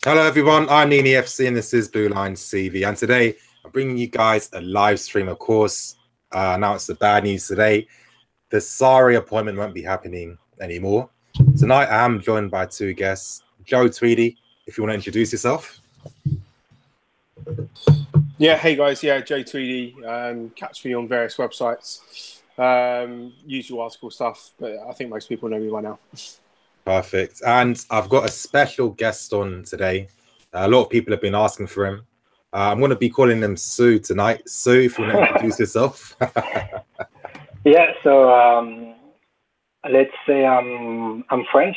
Hello everyone, I'm Nini FC and this is Blue Line CV, and today I'm bringing you guys a live stream. Of course, announced the bad news today. The Sarri appointment won't be happening anymore. Tonight I am joined by two guests. Joe Tweedy, if you want to introduce yourself. Yeah, hey guys, Joe Tweedy. Catch me on various websites. Usual article stuff, but I think most people know me by now. Perfect. And I've got a special guest on today. A lot of people have been asking for him. I'm going to be calling him Sue tonight. Sue, if you want to introduce yourself. Yeah, so let's say I'm French.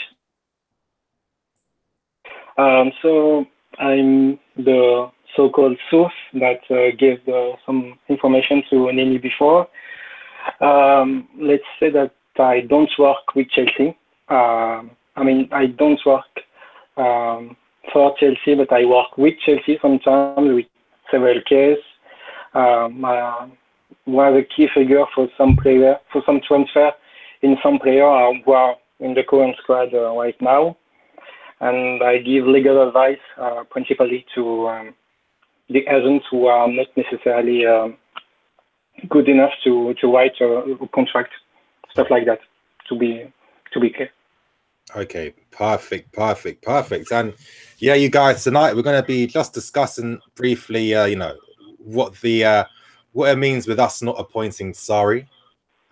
So I'm the so-called source that gave some information to Nini before. Let's say that I don't work with Chelsea. I don't work for Chelsea, but I work with Chelsea sometimes with several cases. Was a key figure for some player, for some transfer in some player who are in the current squad right now. And I give legal advice principally to the agents who are not necessarily good enough to write a contract, stuff like that, to be clear. Okay, perfect. And yeah, you guys, tonight we're going to be just discussing briefly, what it means with us not appointing Sarri,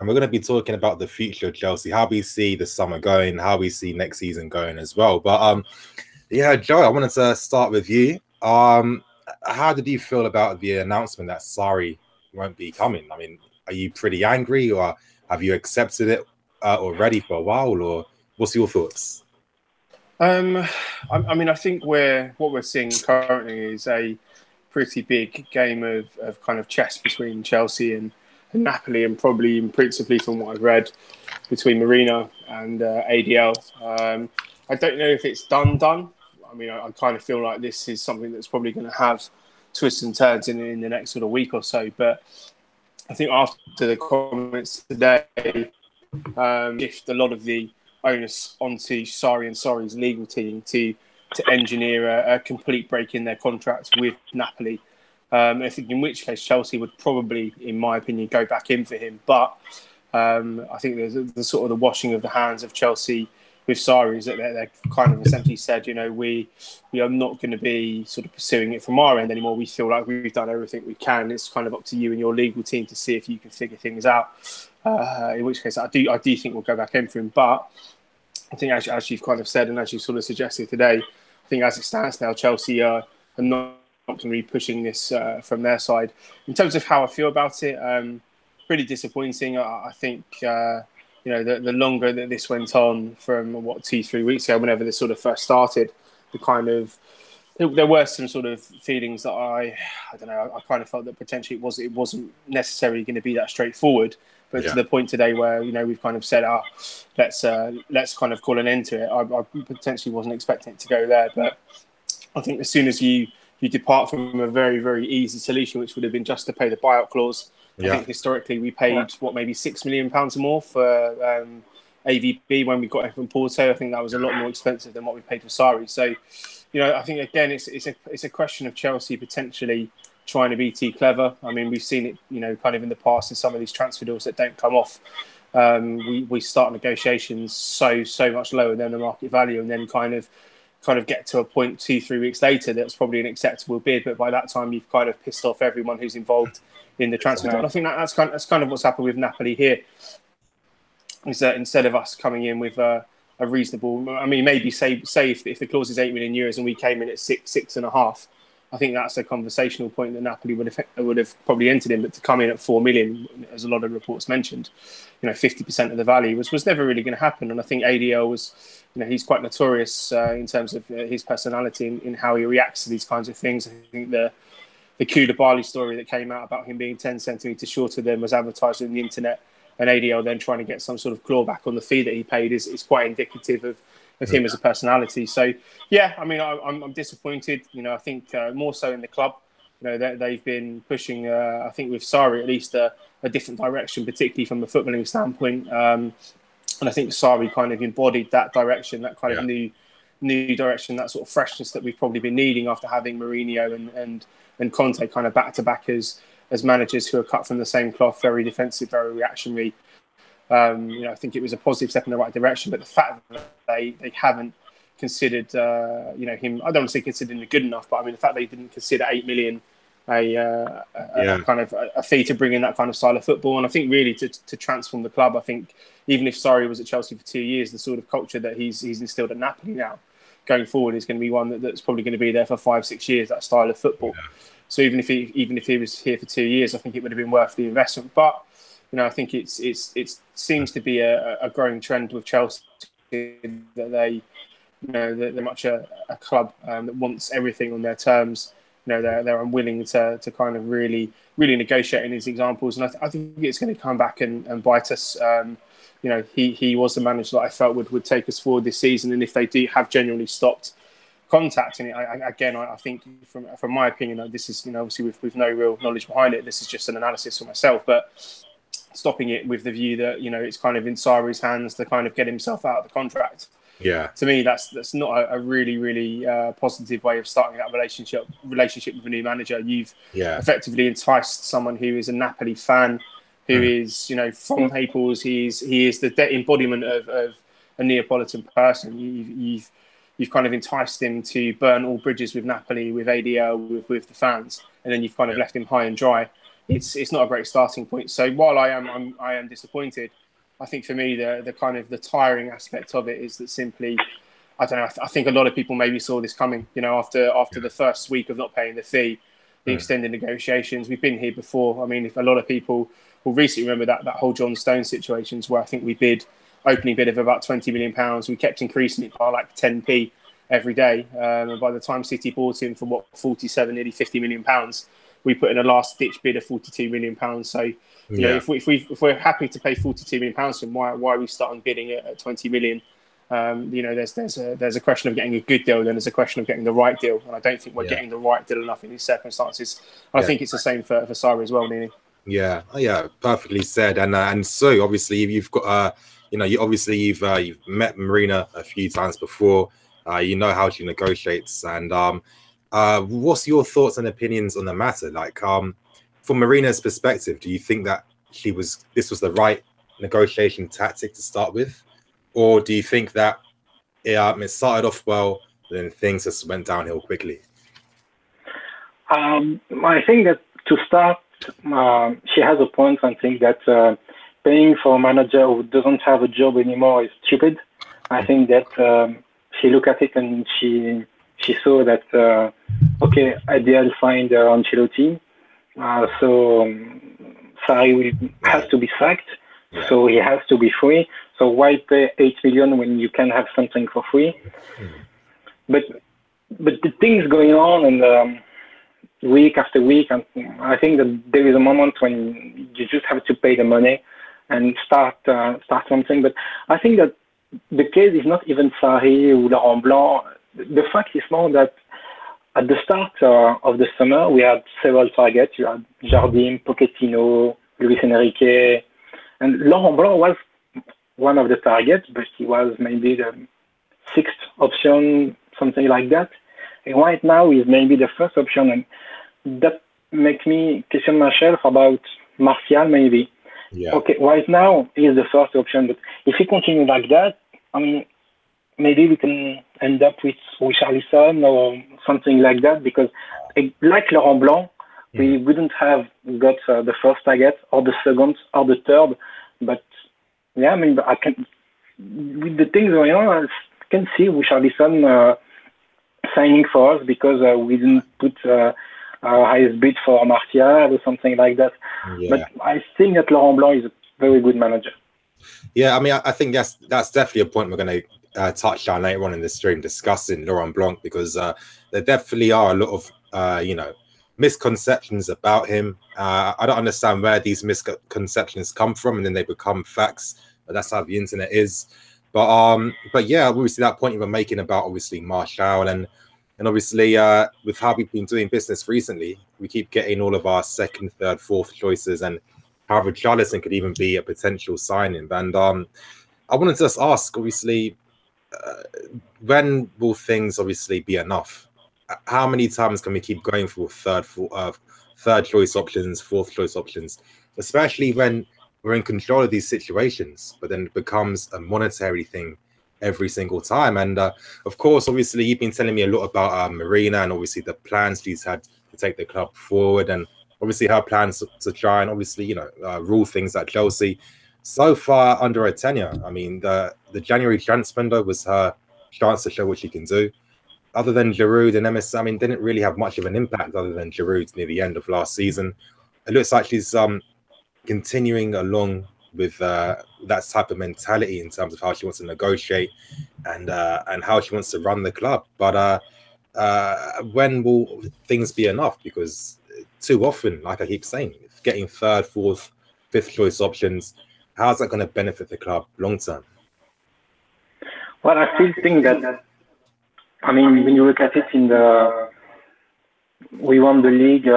and we're going to be talking about the future of Chelsea, how we see the summer going, how we see next season going as well. But yeah, Joe, I wanted to start with you. How did you feel about the announcement that Sarri won't be coming? I mean, are you pretty angry, or have you accepted it already for a while, or what's your thoughts? I think what we're seeing currently is a pretty big game of kind of chess between Chelsea and Napoli, and probably principally from what I've read between Marina and ADL. I don't know if it's done. I mean, I kind of feel like this is something that's probably going to have twists and turns in the next sort of week or so. But I think after the comments today, shift a lot of the onus onto Sarri and Sarri's legal team to engineer a complete break in their contract with Napoli. I think in which case Chelsea would probably, in my opinion, go back in for him. But I think there's the sort of the washing of the hands of Chelsea with Sarri is that they're kind of essentially said, we are not going to be sort of pursuing it from our end anymore. We feel like we've done everything we can. It's kind of up to you and your legal team to see if you can figure things out. In which case, I do think we'll go back in for him. But I think as you've kind of said and as you sort of suggested today, I think as it stands now, Chelsea are not going to be pushing this from their side. In terms of how I feel about it, pretty disappointing. I think the longer that this went on from 2-3 weeks ago, whenever this sort of first started, there were some sort of feelings that I don't know. I kind of felt that potentially it wasn't necessarily going to be that straightforward. But to the point today where we've kind of said, let's kind of call an end to it. I potentially wasn't expecting it to go there, but I think as soon as you depart from a very, very easy solution, which would have been just to pay the buyout clause. I think historically we paid maybe £6 million or more for AVB when we got him from Porto. I think that was a lot more expensive than what we paid for Sarri. So, I think again it's a question of Chelsea potentially trying to be too clever. I mean, we've seen it, kind of in the past in some of these transfer deals that don't come off. We start negotiations so much lower than the market value, and then kind of get to a point 2-3 weeks later that's probably an acceptable bid, but by that time you've kind of pissed off everyone who's involved in the transfer. And I think that's kind of what's happened with Napoli here. Is that instead of us coming in with a reasonable, I mean, maybe say if the clause is €8 million and we came in at 6.5, I think that's a conversational point that Napoli would have probably entered in. But to come in at 4 million, as a lot of reports mentioned, 50% of the value was never really going to happen. And I think ADL was, he's quite notorious in terms of his personality in how he reacts to these kinds of things. I think the Koulibaly story that came out about him being 10 centimetres shorter than was advertised on the internet, and ADL then trying to get some sort of clawback on the fee that he paid is quite indicative of him as a personality. So, yeah, I mean, I'm disappointed. I think more so in the club. They've been pushing, I think with Sarri at least, a different direction, particularly from a footballing standpoint. And I think Sarri kind of embodied that direction, that kind of new new direction, that sort of freshness that we've probably been needing after having Mourinho and Conte kind of back to back as managers who are cut from the same cloth, very defensive, very reactionary. I think it was a positive step in the right direction, but the fact that they haven't considered, him, I don't want to say considered him good enough, but I mean the fact they didn't consider 8 million a kind of a fee to bring in that kind of style of football, and I think really to transform the club. I think even if Sarri was at Chelsea for 2 years, the sort of culture that he's instilled at Napoli now, going forward, is going to be one that's probably going to be there for 5-6 years. That style of football. Yeah. So even if he was here for 2 years, I think it would have been worth the investment. But I think it seems to be a growing trend with Chelsea that they're much a club that wants everything on their terms. They're unwilling to kind of really negotiate in these examples, and I think it's going to come back and bite us. He was the manager that I felt would take us forward this season, and if they have genuinely stopped contacting it, I think from my opinion, this is obviously with no real knowledge behind it. This is just an analysis for myself, but stopping it with the view that it's kind of in Sarri's hands to kind of get himself out of the contract. Yeah, to me, that's not a really positive way of starting that relationship with a new manager. You've effectively enticed someone who is a Napoli fan, who is from Naples. He is the embodiment of a Neapolitan person. You've kind of enticed him to burn all bridges with Napoli, with ADL, with the fans, and then you've kind of left him high and dry. It's not a great starting point. So while I am disappointed, I think for me the kind of the tiring aspect of it is that simply, I don't know. I think a lot of people maybe saw this coming. After the first week of not paying the fee, the extended negotiations. We've been here before. I mean, if a lot of people will recently remember that whole John Stones situations where I think we opening bid of about £20 million. We kept increasing it by like 10p every day. And by the time City bought him for 47, nearly £50 million, we put in a last ditch bid of £42 million. So, if we're happy to pay £42 million for him, why are we starting bidding at 20 million? There's a question of getting a good deal, then there's a question of getting the right deal. And I don't think we're getting the right deal enough in these circumstances. And I think it's the same for Sarri as well, Nini. Yeah, perfectly said. And so obviously you've got you've met Marina a few times before. You know how she negotiates, and what's your thoughts and opinions on the matter? Like, from Marina's perspective, do you think that this was the right negotiation tactic to start with, or do you think that it started off well, then things just went downhill quickly? I think that to start, she has a point. I think that paying for a manager who doesn't have a job anymore is stupid. I think that she looked at it and she saw that I'll find Ancelotti, so Sarri has to be sacked, so he has to be free. So why pay 8 million when you can have something for free? But the things going on and week after week, and I think that there is a moment when you just have to pay the money and start something. But I think that the case is not even Sarri or Laurent Blanc. The fact is more that at the start of the summer, we had several targets. You had Jardim, Pochettino, Luis Enrique, and Laurent Blanc was one of the targets, but he was maybe the 6th option, something like that. And right now, he's maybe the 1st option, and that makes me question myself about Martial, maybe. Yeah. Okay, right now, he's the 1st option, but if he continues like that, I mean, maybe we can end up with Richarlison or something like that, because like Laurent Blanc, we wouldn't have got the 1st target or the 2nd or the 3rd. But yeah, I mean, with the things going on, I can see Richarlison signing for us because we didn't put our highest bid for Martial or something like that. Yeah. But I think that Laurent Blanc is a very good manager. Yeah, I mean, I think that's definitely a point we're going to touch on later on in the stream, discussing Laurent Blanc, because there definitely are a lot of misconceptions about him. I don't understand where these misconceptions come from, and then they become facts. But that's how the internet is. But yeah, obviously that point you were making about obviously Martial and obviously with how we've been doing business recently, we keep getting all of our 2nd, 3rd, 4th choices, and how Richarlison could even be a potential signing. And I wanted to just ask, obviously, when will things obviously be enough? How many times can we keep going for third choice options, fourth choice options, especially when we're in control of these situations, but then it becomes a monetary thing every single time? And of course, obviously, you've been telling me a lot about Marina and obviously the plans she's had to take the club forward, and obviously her plans to try and obviously, you know, rule things at Chelsea. So far under her tenure, I mean, the January transfer window was her chance to show what she can do. Other than Giroud and MS, I mean, didn't really have much of an impact other than Giroud near the end of last season. It looks like she's continuing along with that type of mentality in terms of how she wants to negotiate and how she wants to run the club. But when will things be enough? Because too often, like I keep saying, getting third, fourth, fifth choice options, how's that going to benefit the club long term? Well, I still think that, I mean, when you look at it we won the league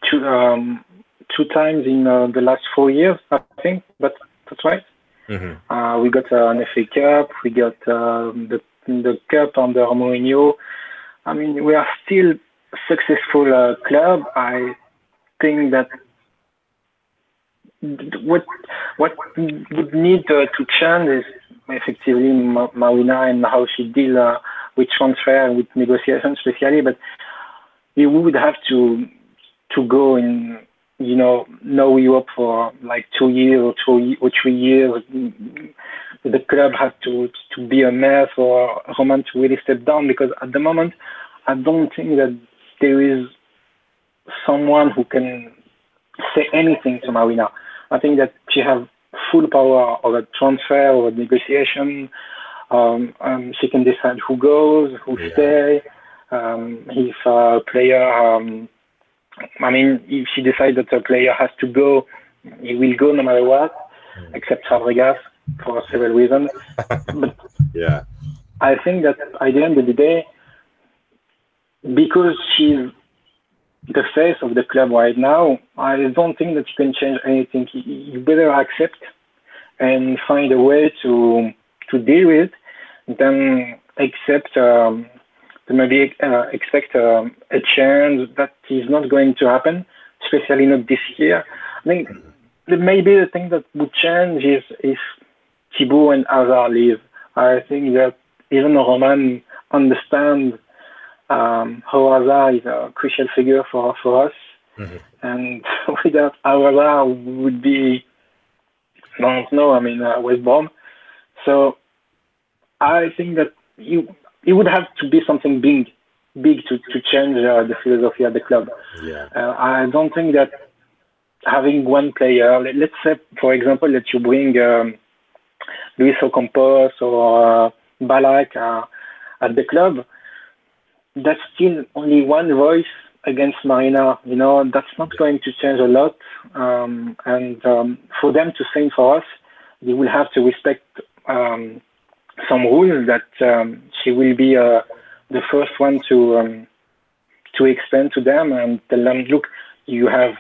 two times in the last 4 years, I think. That's right. Mm-hmm. We got an FA Cup. We got the Cup under Mourinho. I mean, we are still a successful club. I think that what would need to change is effectively Marina and how she deal with transfer and with negotiations, especially. But we would have to go in, you know Europe for like 2 years or 3 years. The club has to be a mess for Roman to really step down, because at the moment I don't think that there is someone who can say anything to Marina. I think that she has full power over transfer or negotiation. She can decide who goes, who stay. If a player, I mean, if she decides that a player has to go, he will go no matter what, except Fabregas for several reasons. But yeah, I think that at the end of the day, because she's the face of the club right now, I don't think that you can change anything. You better accept and find a way to deal with it, then accept maybe expect a change that is not going to happen, especially not this year. I think maybe the thing that would change is if Thibaut and Hazard leave. I think that even Roman understands how Hazard is a crucial figure for us. Mm-hmm. And without Hazard would be, I don't know, I mean, West Brom. So I think that it would have to be something big to change the philosophy of the club. Yeah. I don't think that having one player, let's say, for example, that you bring Luis Ocampos or Balak at the club, that's still only one voice against Marina. You know, that's not going to change a lot. And for them to sing for us, they will have to respect some rules that she will be the first one to explain to them and tell them, look, you have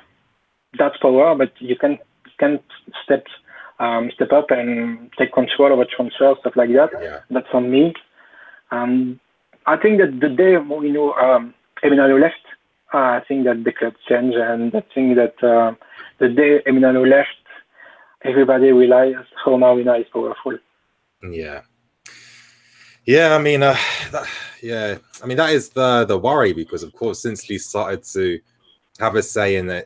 that power, but you can't step up and take control over transfer, stuff like that. Yeah. That's on me. I think that the day Eminalo left, I think that the club changed, and I think that the day Eminalo left, everybody realized how Marina is powerful. Yeah. Yeah, I mean, that is the worry, because of course, since she started to have a say in the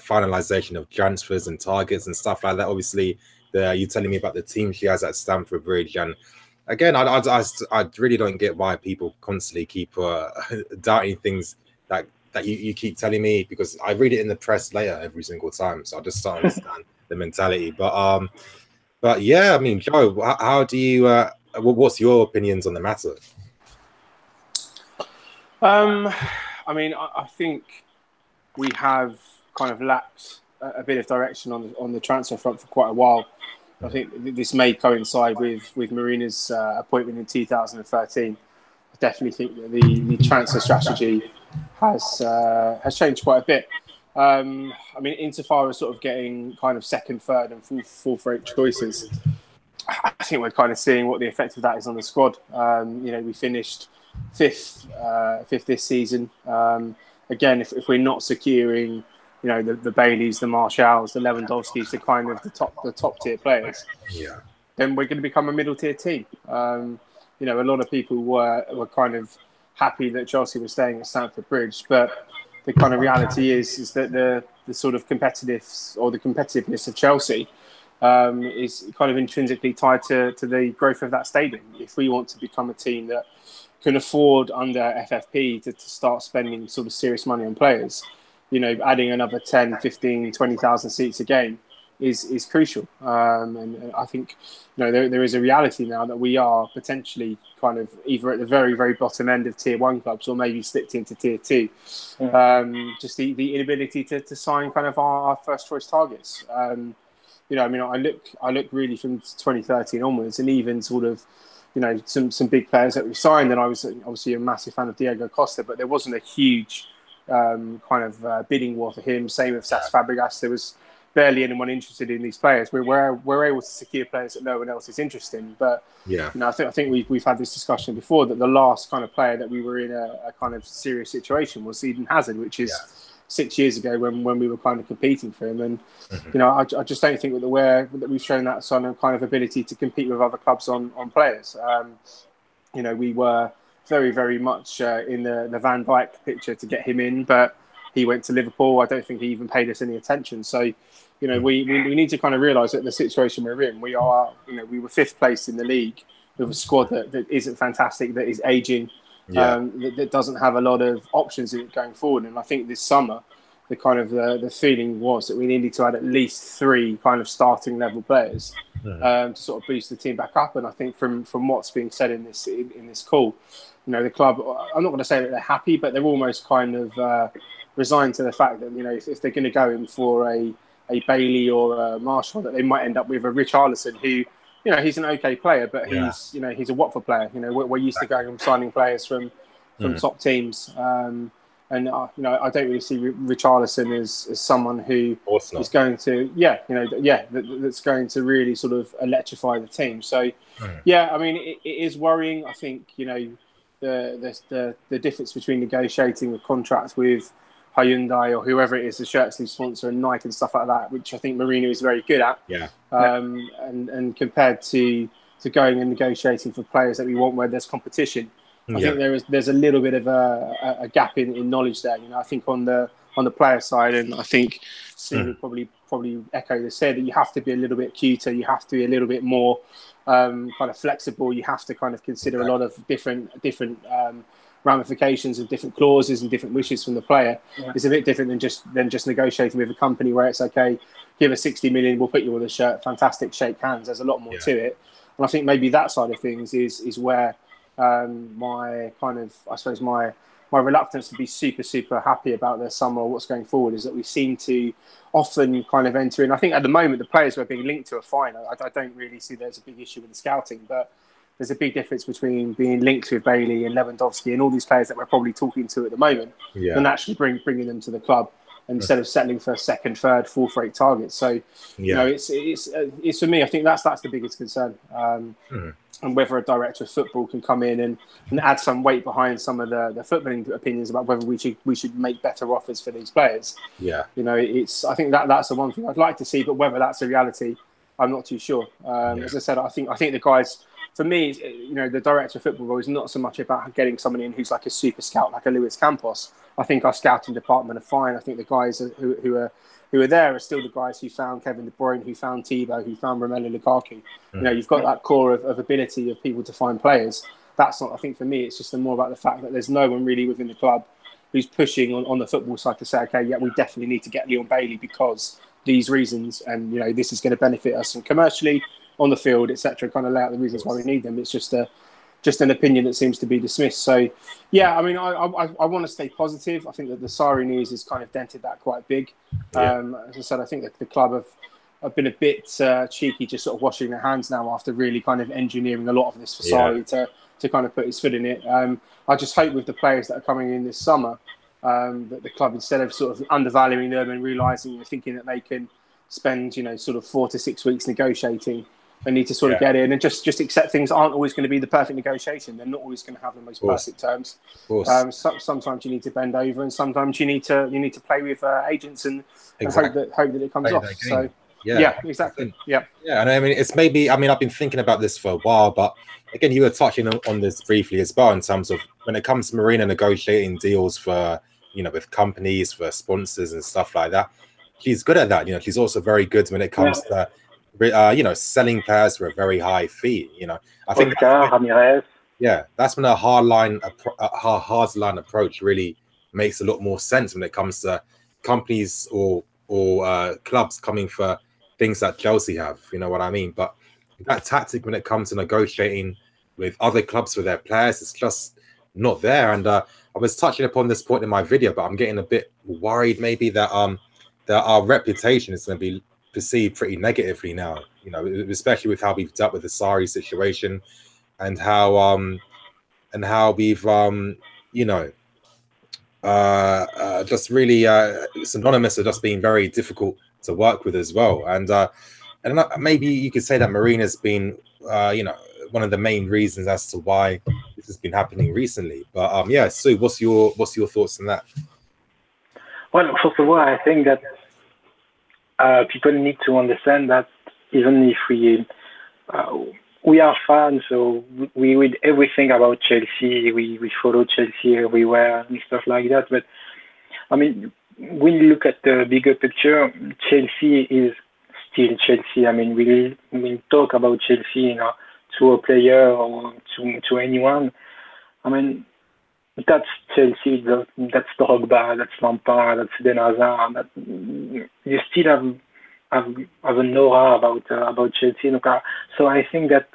finalization of transfers and targets and stuff like that, obviously, you're telling me about the team she has at Stamford Bridge, and again, I really don't get why people constantly keep doubting things that you keep telling me, because I read it in the press later every single time, so I just don't understand the mentality. But yeah, I mean, Joe, how do you? What's your opinions on the matter? I mean, I think we have kind of lacked a bit of direction on the transfer front for quite a while. I think this may coincide with Marina's appointment in 2013. I definitely think that the transfer strategy has changed quite a bit. I mean, insofar as sort of getting kind of second, third, and fourth rate choices, I think we're kind of seeing what the effect of that is on the squad. We finished fifth this season. Again, if we're not securing, the Baileys, the Marshalls, the Lewandowskis, the top tier players, then we're going to become a middle tier team. A lot of people were kind of happy that Chelsea was staying at Stamford Bridge, but the kind of reality is that the sort of competitiveness of Chelsea is kind of intrinsically tied to the growth of that stadium. If we want to become a team that can afford under FFP to start spending sort of serious money on players, adding another 10, 15, 20,000 seats a game is crucial. And I think, there is a reality now that we are potentially kind of either at the very, very bottom end of tier 1 clubs or maybe slipped into tier 2. Just the inability to sign kind of our first choice targets. I look really from 2013 onwards, and even sort of, some big players that we signed. And I was obviously a massive fan of Diego Costa, but there wasn't a huge bidding war for him. Same with Cesc Fabregas. There was barely anyone interested in these players. We're able to secure players that no one else is interested in. But I think we've had this discussion before that the last kind of player that we were in a kind of serious situation was Eden Hazard, which is 6 years ago when we were kind of competing for him. And I just don't think that we've shown that sort of kind of ability to compete with other clubs on players. We were very, very much in the Van Dijk picture to get him in, but he went to Liverpool. I don't think he even paid us any attention. So, we need to kind of realise that the situation we're in, we were 5th place in the league with a squad that isn't fantastic, that is ageing, that doesn't have a lot of options in it going forward. And I think this summer, the feeling was that we needed to add at least 3 kind of starting level players to sort of boost the team back up. And I think from what's being said in this call, the club, I'm not going to say that they're happy, but they're almost kind of resigned to the fact that, if they're going to go in for a Bailey or a Marshall, that they might end up with a Rich Arlison who, he's an okay player, but he's a Watford player. We're used to going and signing players from top teams. And I don't really see Rich Arlison as someone who is going to, that's going to really sort of electrify the team. So, it is worrying. I think, the difference between negotiating a contract with Hyundai or whoever it is, the shirt sleeve sponsor, and Nike and stuff like that, which I think Marina is very good at. And compared to going and negotiating for players that we want where there's competition, I think there's a little bit of a gap in knowledge there. I think on the player side, and I think Steve would probably echo this here, that you have to be a little bit cuter, you have to be a little bit more kind of flexible, you have to kind of consider a lot of different ramifications of different clauses and different wishes from the player. It's a bit different than just negotiating with a company where it's okay, give us 60 million, we'll put you on the shirt, fantastic, shake hands. There's a lot more to it. And I think maybe that side of things is where my reluctance to be super, super happy about the summer or what's going forward is that we seem to often kind of enter in. I think at the moment, the players who are being linked to are fine. I don't really see there's a big issue with the scouting, but there's a big difference between being linked with Bailey and Lewandowski and all these players that we're probably talking to at the moment and actually bringing them to the club instead of settling for second, third, fourth rate targets. So, it's for me, I think that's the biggest concern. And whether a director of football can come in and add some weight behind some of the footballing opinions about whether we should make better offers for these players. I think that's the one thing I'd like to see, but whether that's a reality, I'm not too sure. As I said, I think the guys, for me, the director of football role is not so much about getting someone in who's like a super scout, like a Luis Campos. I think our scouting department are fine. I think the guys who are there are still the guys who found Kevin De Bruyne, who found Thibaut, who found Romelu Lukaku. You've got that core of ability of people to find players. That's not, I think for me, it's just more about the fact that there's no one really within the club who's pushing on the football side to say, okay, we definitely need to get Leon Bailey because these reasons, and this is going to benefit us and commercially, on the field, etc. Kind of lay out the reasons why we need them. It's just an opinion that seems to be dismissed. So, I want to stay positive. I think that the Sarri news has kind of dented that quite big. As I said, I think that the club have been a bit cheeky, just sort of washing their hands now after really kind of engineering a lot of this for Sarri to kind of put his foot in it. I just hope with the players that are coming in this summer that the club, instead of sort of undervaluing them and realising and thinking that they can spend sort of 4 to 6 weeks negotiating, They need to sort of get in and just accept things aren't always going to be the perfect negotiation. They're not always going to have the most perfect terms. Sometimes you need to bend over, and sometimes you need to play with agents and hope that it comes off. So yeah, exactly. Yeah, and I mean, it's maybe. I mean, I've been thinking about this for a while, but again, you were touching on this briefly as well in terms of when it comes to Marina negotiating deals for, you know, with companies, for sponsors and stuff like that. She's good at that. You know, she's also very good when it comes to, you know, selling players for a very high fee. You know, I think that's when a hard line approach really makes a lot more sense when it comes to companies or clubs coming for things that Chelsea have. You know what I mean? But that tactic when it comes to negotiating with other clubs for their players, it's just not there. And I was touching upon this point in my video, but I'm getting a bit worried maybe that our reputation is going to be perceived pretty negatively now, you know, especially with how we've dealt with the Sarri situation and how we've you know, just really synonymous with just being very difficult to work with as well. And maybe you could say that Marina's been you know, one of the main reasons as to why this has been happening recently. But yeah, Sue, what's your thoughts on that? Well, first of all, I think that people need to understand that even if we are fans, so we read everything about Chelsea, we follow Chelsea everywhere and stuff like that. But I mean, when you look at the bigger picture, Chelsea is still Chelsea. I mean, we talk about Chelsea, you know, to a player or to anyone. I mean, that's Chelsea. That's Drogba. That's Lampard. That's Den Hazard. You still have an aura about Chelsea. So I think that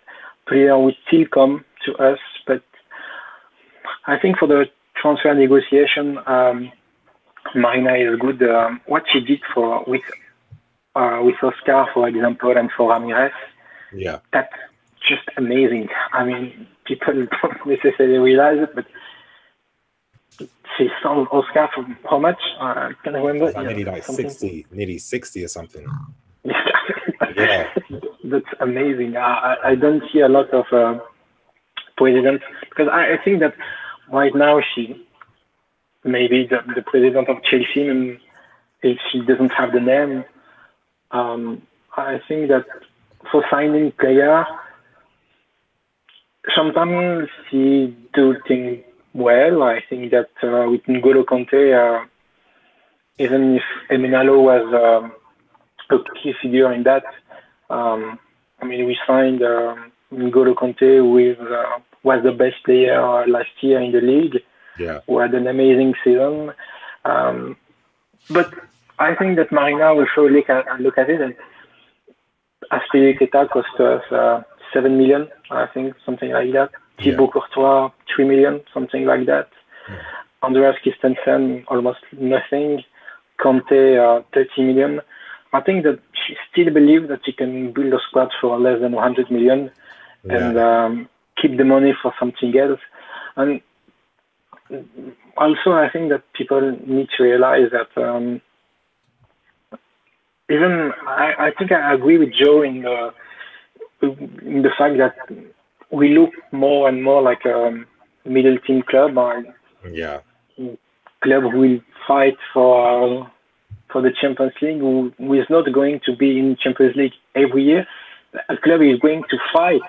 player will still come to us, but I think for the transfer negotiation, Marina is good. What she did with Oscar, for example, and for Ramirez, that's just amazing. I mean, people don't necessarily realize it, but she sold Oscar for how much? I can't remember. Nearly like 60 or something. Yeah, that's amazing. I don't see a lot of presidents, because I think that right now maybe the president of Chelsea, and if she doesn't have the name, I think that for signing player, sometimes she do things well. I think that with N'Golo Conte, even if Emenalo was a key figure in that, I mean, we signed N'Golo Conte was the best player last year in the league. Yeah, who had an amazing season. But I think that Marina will surely look at it, and Azpilicueta cost us 7 million, I think, something like that. Thibaut Courtois, 3 million, something like that. Andreas Christensen, almost nothing. Conte, 30 million. I think that she still believes that she can build a squad for less than 100 million and keep the money for something else. And also, I think that people need to realize that even I think I agree with Joe in the fact that we look more and more like a middle team club, or club who will fight for the Champions League, who is not going to be in Champions League every year. A club is going to fight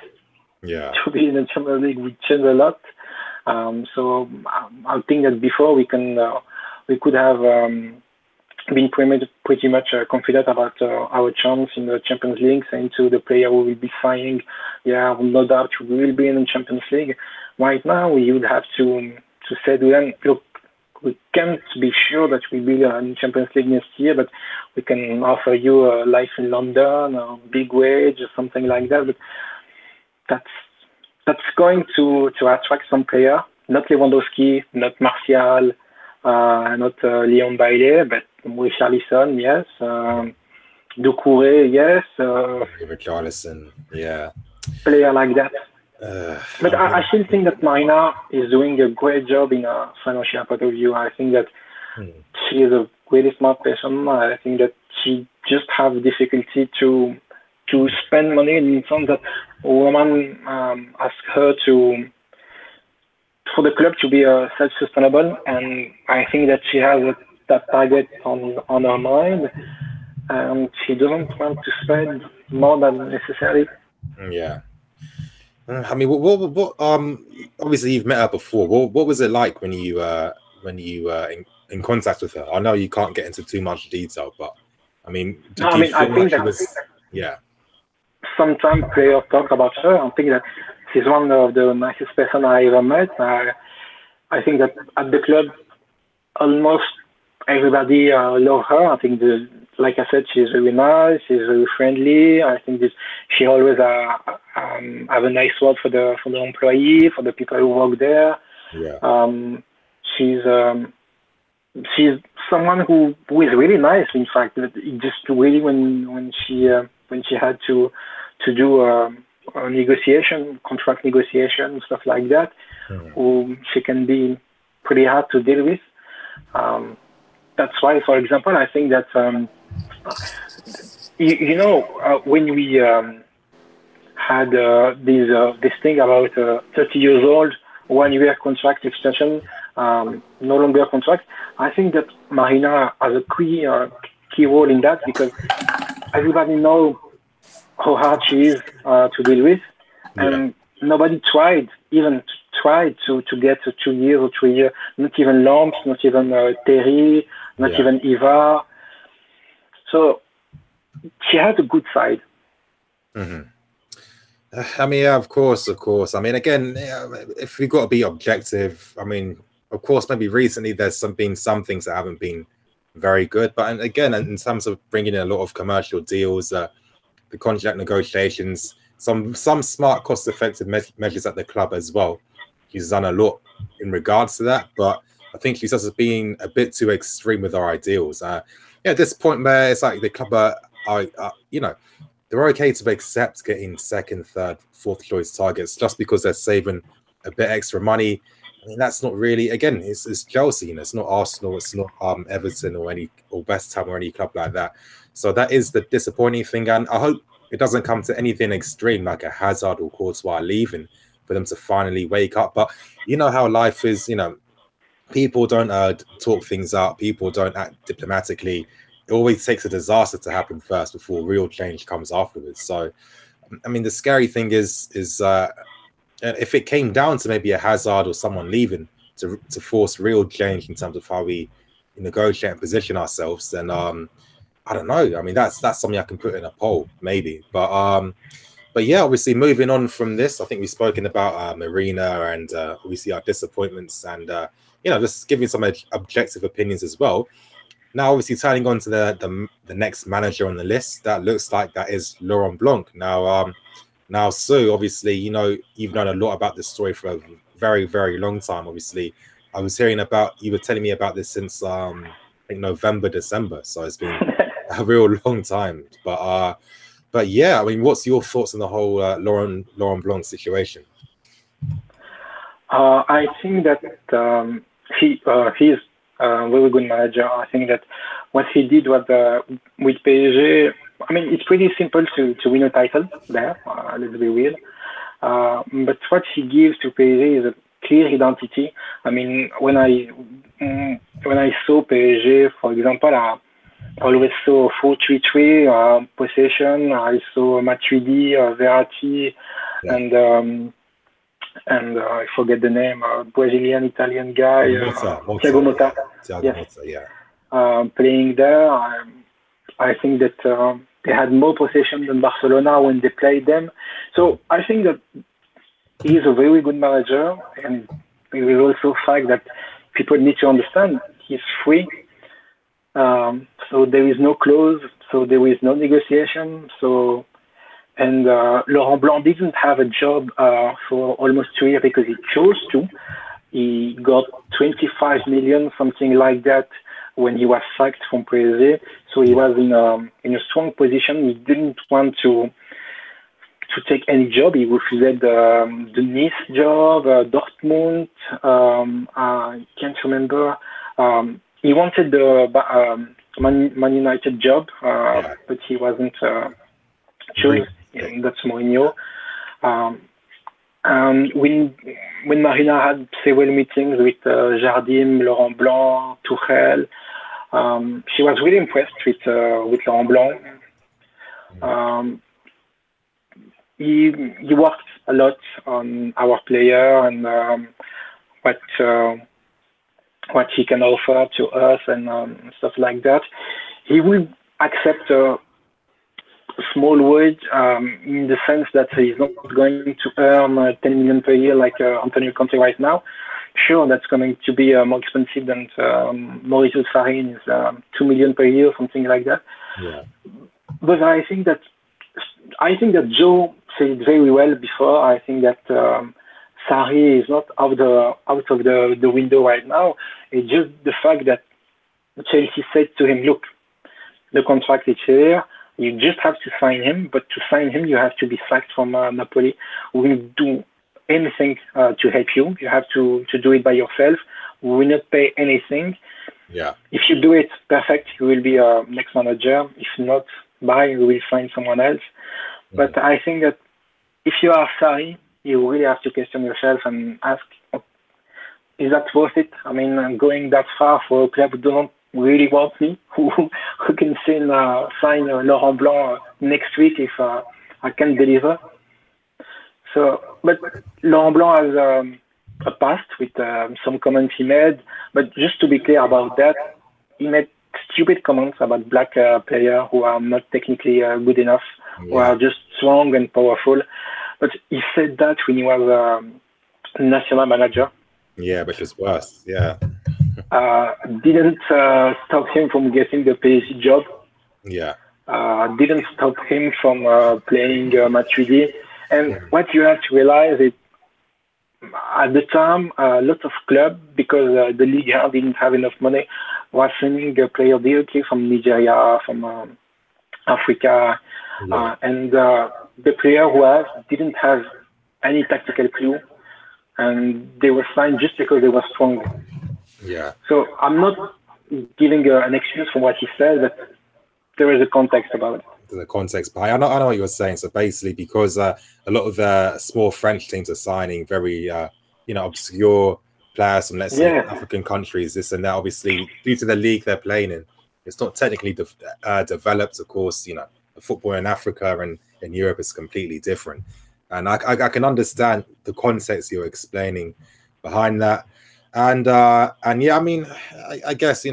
to be in the Champions League. We change a lot. So I think that before we could have been pretty much confident about our chance in the Champions League, saying to the player who will be signing, no doubt we will be in the Champions League. Right now, we would have to say to them, look, we can't be sure that we'll be in Champions League next year, but we can offer you a life in London, a big wage, or something like that. But that's going to attract some player, not Lewandowski, not Martial, not Leon Bailey, but Richarlison, yes. Doucouré, yes. Richarlison, player like that. But I still think that Marina is doing a great job in a financial point of view. I think that she is a really smart person. I think that she just has difficulty to to spend money in the sense that Roman asked her for the club to be self-sustainable, and I think that she has that target on her mind, and she doesn't want to spend more than necessary. Yeah. I mean, what obviously you've met her before. What was it like when you in contact with her? I know you can't get into too much detail, but I mean, I think that yeah. Sometimes players talk about her. I think that she's one of the nicest person I ever met. I think that at the club, almost everybody love her. I think like I said, she's very nice. She's very friendly. I think she always have a nice word for the employee, for the people who work there. Yeah. She's someone who is really nice. In fact, just really when she had to do a contract negotiation, stuff like that, she can be pretty hard to deal with. That's why, for example, I think that when we had this thing about 30 years old, 1 year contract extension, no longer contract. I think that Marina has a key role in that, because everybody knows how hard she is to deal with, and nobody tried to get 2 years or 3 years, not even Lamps, not even Terry, not even Eva. So she has a good side. I mean, yeah, of course. I mean, again, if we've got to be objective, I mean, of course, maybe recently there's been some things that haven't been very good. But again, in terms of bringing in a lot of commercial deals, the contract negotiations, some smart, cost-effective measures at the club as well. She's done a lot in regards to that, but I think she's just being a bit too extreme with our ideals. At this point where it's like the club they're okay to accept getting second, third, fourth choice targets just because they're saving a bit extra money. I mean, that's not really, again, it's Chelsea, it's not Arsenal, it's not Everton or West Ham or any club like that. So that is the disappointing thing, and I hope it doesn't come to anything extreme like a Hazard or Courtois leaving for them to finally wake up. But you know how life is, people don't talk things out, people don't act diplomatically. It always takes a disaster to happen first before real change comes afterwards. So, I mean, the scary thing is if it came down to maybe a Hazard or someone leaving to force real change in terms of how we negotiate and position ourselves, then I don't know. I mean, that's something I can put in a poll, maybe. But yeah, obviously moving on from this, I think we've spoken about Marina and obviously our disappointments and just giving some objective opinions as well. Now, obviously, turning on to the next manager on the list, that looks like that is Laurent Blanc. Now, Sue, obviously, you've known a lot about this story for a very, very long time. Obviously, I was hearing you were telling me about this since I think November, December. So it's been a real long time. But yeah, I mean, what's your thoughts on the whole Laurent Blanc situation? I think that he's a very good manager. I think that what he did with PSG, I mean, it's pretty simple to win a title there. Let's be real. But what he gives to PSG is a clear identity. I mean, when I saw PSG, for example, I always saw 4-3-3 possession. I saw Matuidi, Verratti, and I forget the name, Brazilian Italian guy, Thiago Motta. Playing there. I think that they had more possession than Barcelona when they played them. So I think that he's a very good manager, and there is also the fact that people need to understand he's free. So there is no clause, so there is no negotiation. And Laurent Blanc didn't have a job for almost 2 years because he chose to. He got 25 million, something like that, when he was sacked from PSG. So he was in a strong position. He didn't want to take any job. He refused the Nice job, Dortmund. I can't remember. He wanted the Man United job, but he wasn't choose. And that's Mourinho. And when Marina had several meetings with Jardim, Laurent Blanc, Tuchel, she was really impressed with Laurent Blanc. He worked a lot on our player and what he can offer to us and stuff like that. He will accept a small wage in the sense that he's not going to earn 10 million per year like Antonio Conte right now. Sure, that's going to be more expensive than Mauricio Sarri is 2 million per year, something like that. Yeah. But I think that Joe said it very well before. I think that Sarri is not out of the window right now. It's just the fact that Chelsea said to him, look, the contract is here. You just have to sign him, but to sign him, you have to be sacked from Napoli. We will do anything to help you. You have to do it by yourself. We will not pay anything. Yeah. If you do it, perfect. You will be next manager. If not, bye. We will find someone else. Mm-hmm. But I think that if you are Sarri, you really have to question yourself and ask, is that worth it? I mean, going that far for a club who don't really want me, who can sign Laurent Blanc next week if I can deliver. So, but Laurent Blanc has a past with some comments he made. But just to be clear about that, he made stupid comments about black players who are not technically good enough, who are just strong and powerful. But he said that when he was national manager. Yeah, which is worse. Yeah. Didn't stop him from getting the PSG job. Yeah. Didn't stop him from playing Matuidi. And what you have to realize is, at the time, lots of clubs, because the league didn't have enough money, was sending a player directly from Nigeria, from Africa, and the player who didn't have any tactical clue, and they were signed just because they were strong. Yeah. So I'm not giving an excuse for what he said, but there is a context about it. The context behind. I know what you were saying. So basically, because a lot of the small French teams are signing very, obscure players from, let's say, African countries, this and that. Obviously, due to the league they're playing in, it's not technically developed. Of course, the football in Africa and in Europe is completely different. And I can understand the context you're explaining behind that. And yeah, I mean, I guess,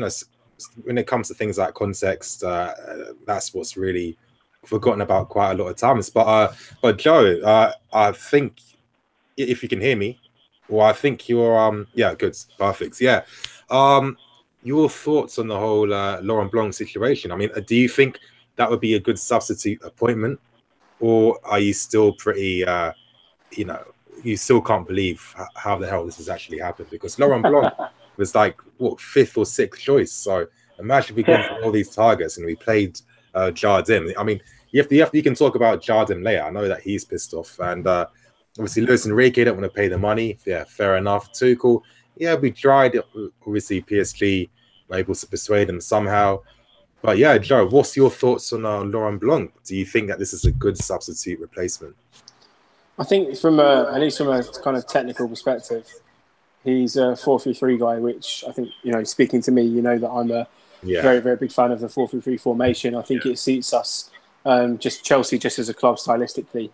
when it comes to things like context, that's what's really forgotten about quite a lot of times. But Joe, I think if you can hear me, well, I think you're good, perfect. Yeah. Your thoughts on the whole Laurent Blanc situation? I mean, do you think that would be a good substitute appointment, or are you still pretty you still can't believe how the hell this has actually happened? Because Laurent Blanc was like, what, 5th or 6th choice. So imagine if we go for all these targets and we played Jardim. I mean, you can talk about Jardim later. I know that he's pissed off. And obviously, Luis Enrique don't want to pay the money. Yeah, fair enough. Tuchel, yeah, we tried. Obviously, PSG were able to persuade him somehow. But yeah, Joe, what's your thoughts on Laurent Blanc? Do you think that this is a good substitute replacement? I think at least from a kind of technical perspective, he's a 4-3-3 guy, which I think, speaking to me, that I'm a very, very big fan of the 4-3-3 formation. I think it suits us, just Chelsea, just as a club stylistically.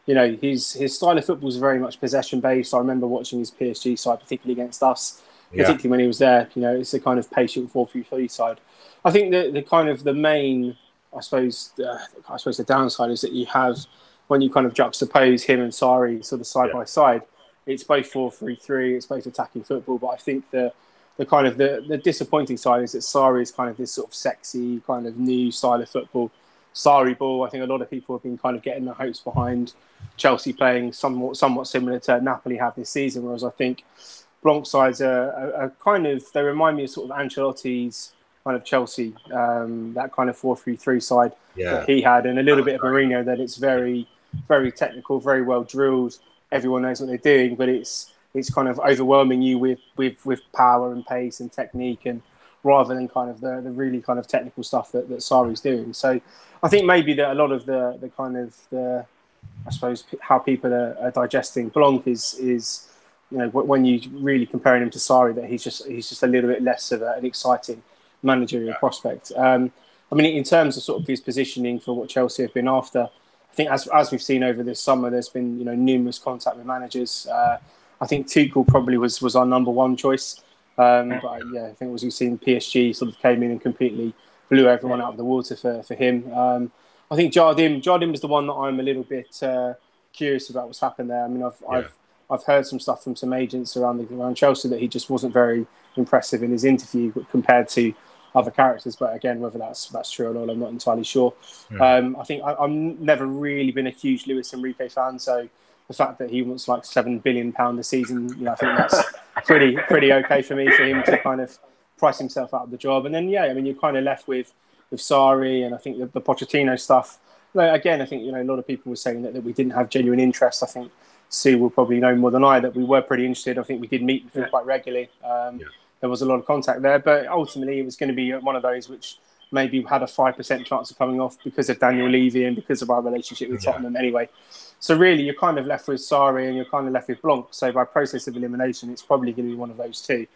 His style of football is very much possession based. I remember watching his PSG side, particularly against us, particularly when he was there. It's a kind of patient 4-3-3 side. I think the main, I suppose the downside is that you have, when you kind of juxtapose him and Sarri sort of side by side, it's both 4-3-3, it's both attacking football. But I think the disappointing side is that Sarri is kind of this sort of sexy, kind of new style of football. Sarri ball, I think a lot of people have been kind of getting their hopes behind Chelsea playing somewhat similar to Napoli have this season, whereas I think Blanc sides are kind of, they remind me of sort of Ancelotti's kind of Chelsea, that kind of 4-3-3 side that he had, and a little bit of Marina, that it's very, very technical, very well drilled. Everyone knows what they're doing, but it's kind of overwhelming you with power and pace and technique and rather than kind of the really kind of technical stuff that Sarri's doing. So I think maybe that a lot of the kind of I suppose how people are digesting Blanc is when you really comparing him to Sarri, that he's just a little bit less of an exciting managerial prospect. I mean, in terms of sort of his positioning for what Chelsea have been after, I think as we've seen over this summer, there's been numerous contact with managers. I think Tuchel probably was our number one choice. But yeah, I think as we've seen, PSG sort of came in and completely blew everyone out of the water for him. I think Jardim is the one that I'm a little bit curious about what's happened there. I mean, I've heard some stuff from some agents around Chelsea that he just wasn't very impressive in his interview compared to other characters. But again, whether that's true or not, I'm not entirely sure. I think I've never really been a huge Luis Enrique fan, so the fact that he wants like £7 billion a season, I think that's pretty okay for me, for him to kind of price himself out of the job. And then I mean, you're kind of left with Sarri, and I think the Pochettino stuff. Again, I think a lot of people were saying that we didn't have genuine interest. I think Sue will probably know more than I that we were pretty interested. I think we did meet with him quite regularly. There was a lot of contact there, but ultimately it was going to be one of those which maybe had a 5% chance of coming off because of Daniel Levy and because of our relationship with Tottenham anyway. So really, you're kind of left with Sarri and you're kind of left with Blanc. So by process of elimination, it's probably going to be one of those two.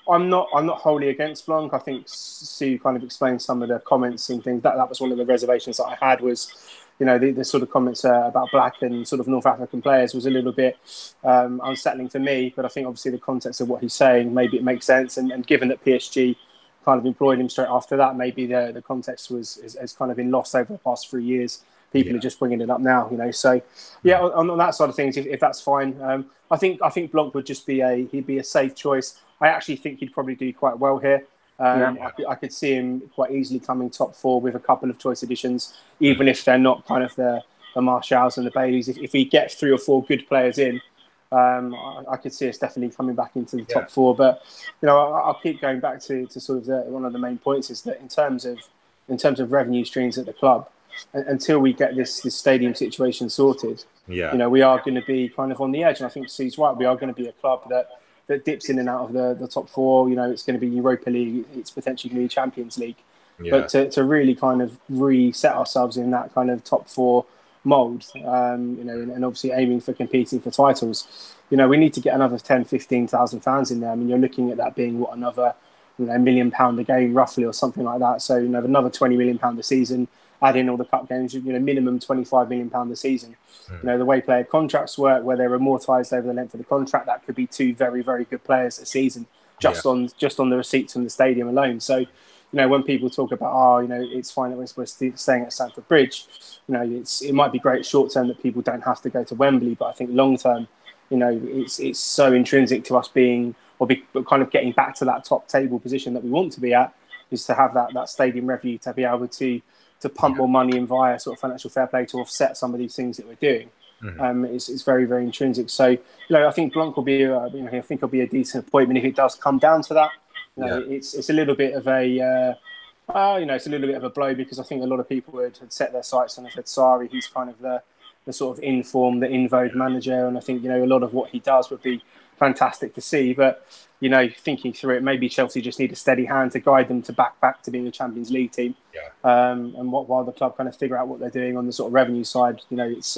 I'm not wholly against Blanc. I think Sue kind of explained some of the comments and things. That was one of the reservations that I had was, the sort of comments about black and sort of North African players was a little bit unsettling for me. But I think obviously the context of what he's saying, maybe it makes sense. And given that PSG kind of employed him straight after that, maybe the context has kind of been lost over the past 3 years. People are just bringing it up now, So on that side of things, if that's fine, I think Blanc would just be a safe choice. I actually think he'd probably do quite well here. I could see him quite easily coming top four with a couple of choice additions, even if they're not kind of the Martials and the Baileys. If we get 3 or 4 good players in, I could see us definitely coming back into the top four. But I'll keep going back to sort of one of the main points is that in terms of revenue streams at the club, until we get this stadium situation sorted, we are going to be kind of on the edge. And I think Sue's right. We are going to be a club that dips in and out of the top four. It's going to be Europa League. It's potentially going to be Champions League. But to really kind of reset ourselves in that kind of top four mould, and obviously aiming for competing for titles, we need to get another 10, 15,000 fans in there. I mean, you're looking at that being another £1 million a game roughly or something like that. So another £20 million a season. Add in all the cup games, minimum £25 million a season. The way player contracts work, where they're amortised over the length of the contract, that could be 2 very, very good players a season just on the receipts from the stadium alone. So, when people talk about, it's fine that we're staying at Stamford Bridge, it might be great short term that people don't have to go to Wembley, but I think long term, it's so intrinsic to us being kind of getting back to that top table position that we want to be at, is to have that stadium revenue to be able to pump more money in via sort of financial fair play to offset some of these things that we're doing. It's very, very intrinsic. So, I think Blanc will be, I think he'll be a decent appointment if it does come down to that. It's a little bit of a, it's a little bit of a blow because I think a lot of people had set their sights on and said Sarri. He's kind of the sort of in vogue manager, and I think a lot of what he does would be fantastic to see. But thinking through it, maybe Chelsea just need a steady hand to guide them to back to being a Champions League team. And while the club kind of figure out what they're doing on the sort of revenue side, it's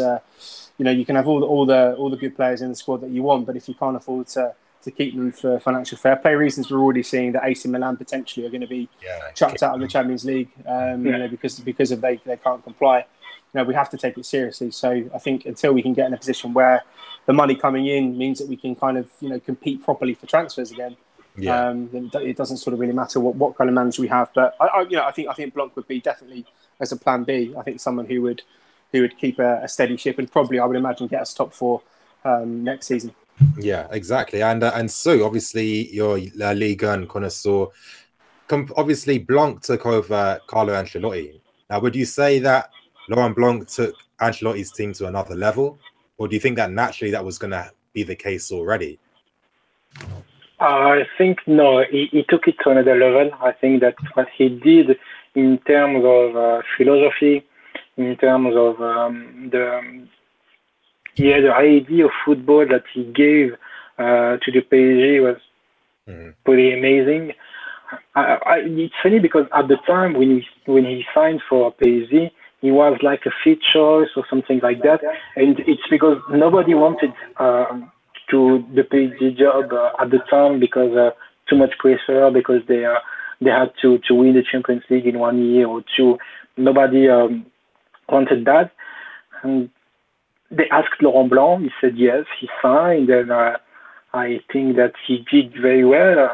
you can have all the good players in the squad that you want, but if you can't afford to keep them for financial fair play reasons, we're already seeing that AC Milan potentially are going to be chucked out of the Champions League, because of they can't comply. We have to take it seriously. So I think until we can get in a position where the money coming in means that we can kind of compete properly for transfers again, then it doesn't sort of really matter what kind of manager we have. But I think Blanc would be definitely as a plan B. I think someone who would keep a steady ship and probably, I would imagine, get us top four next season. Yeah, exactly. And so obviously your La Liga and connoisseur, obviously Blanc took over Carlo Ancelotti. Now, would you say that Laurent Blanc took Ancelotti's team to another level, or do you think that naturally that was going to be the case already? I think no, he took it to another level. I think that what he did in terms of philosophy, in terms of the idea of football that he gave to the PSG was pretty amazing. It's funny because at the time when he signed for PSG, he was like a fit choice or something like that, and it's because nobody wanted to the PSG job at the time because too much pressure because they had to win the Champions League in 1 year or two. Nobody wanted that, and they asked Laurent Blanc. He said yes. He signed, and I think that he did very well.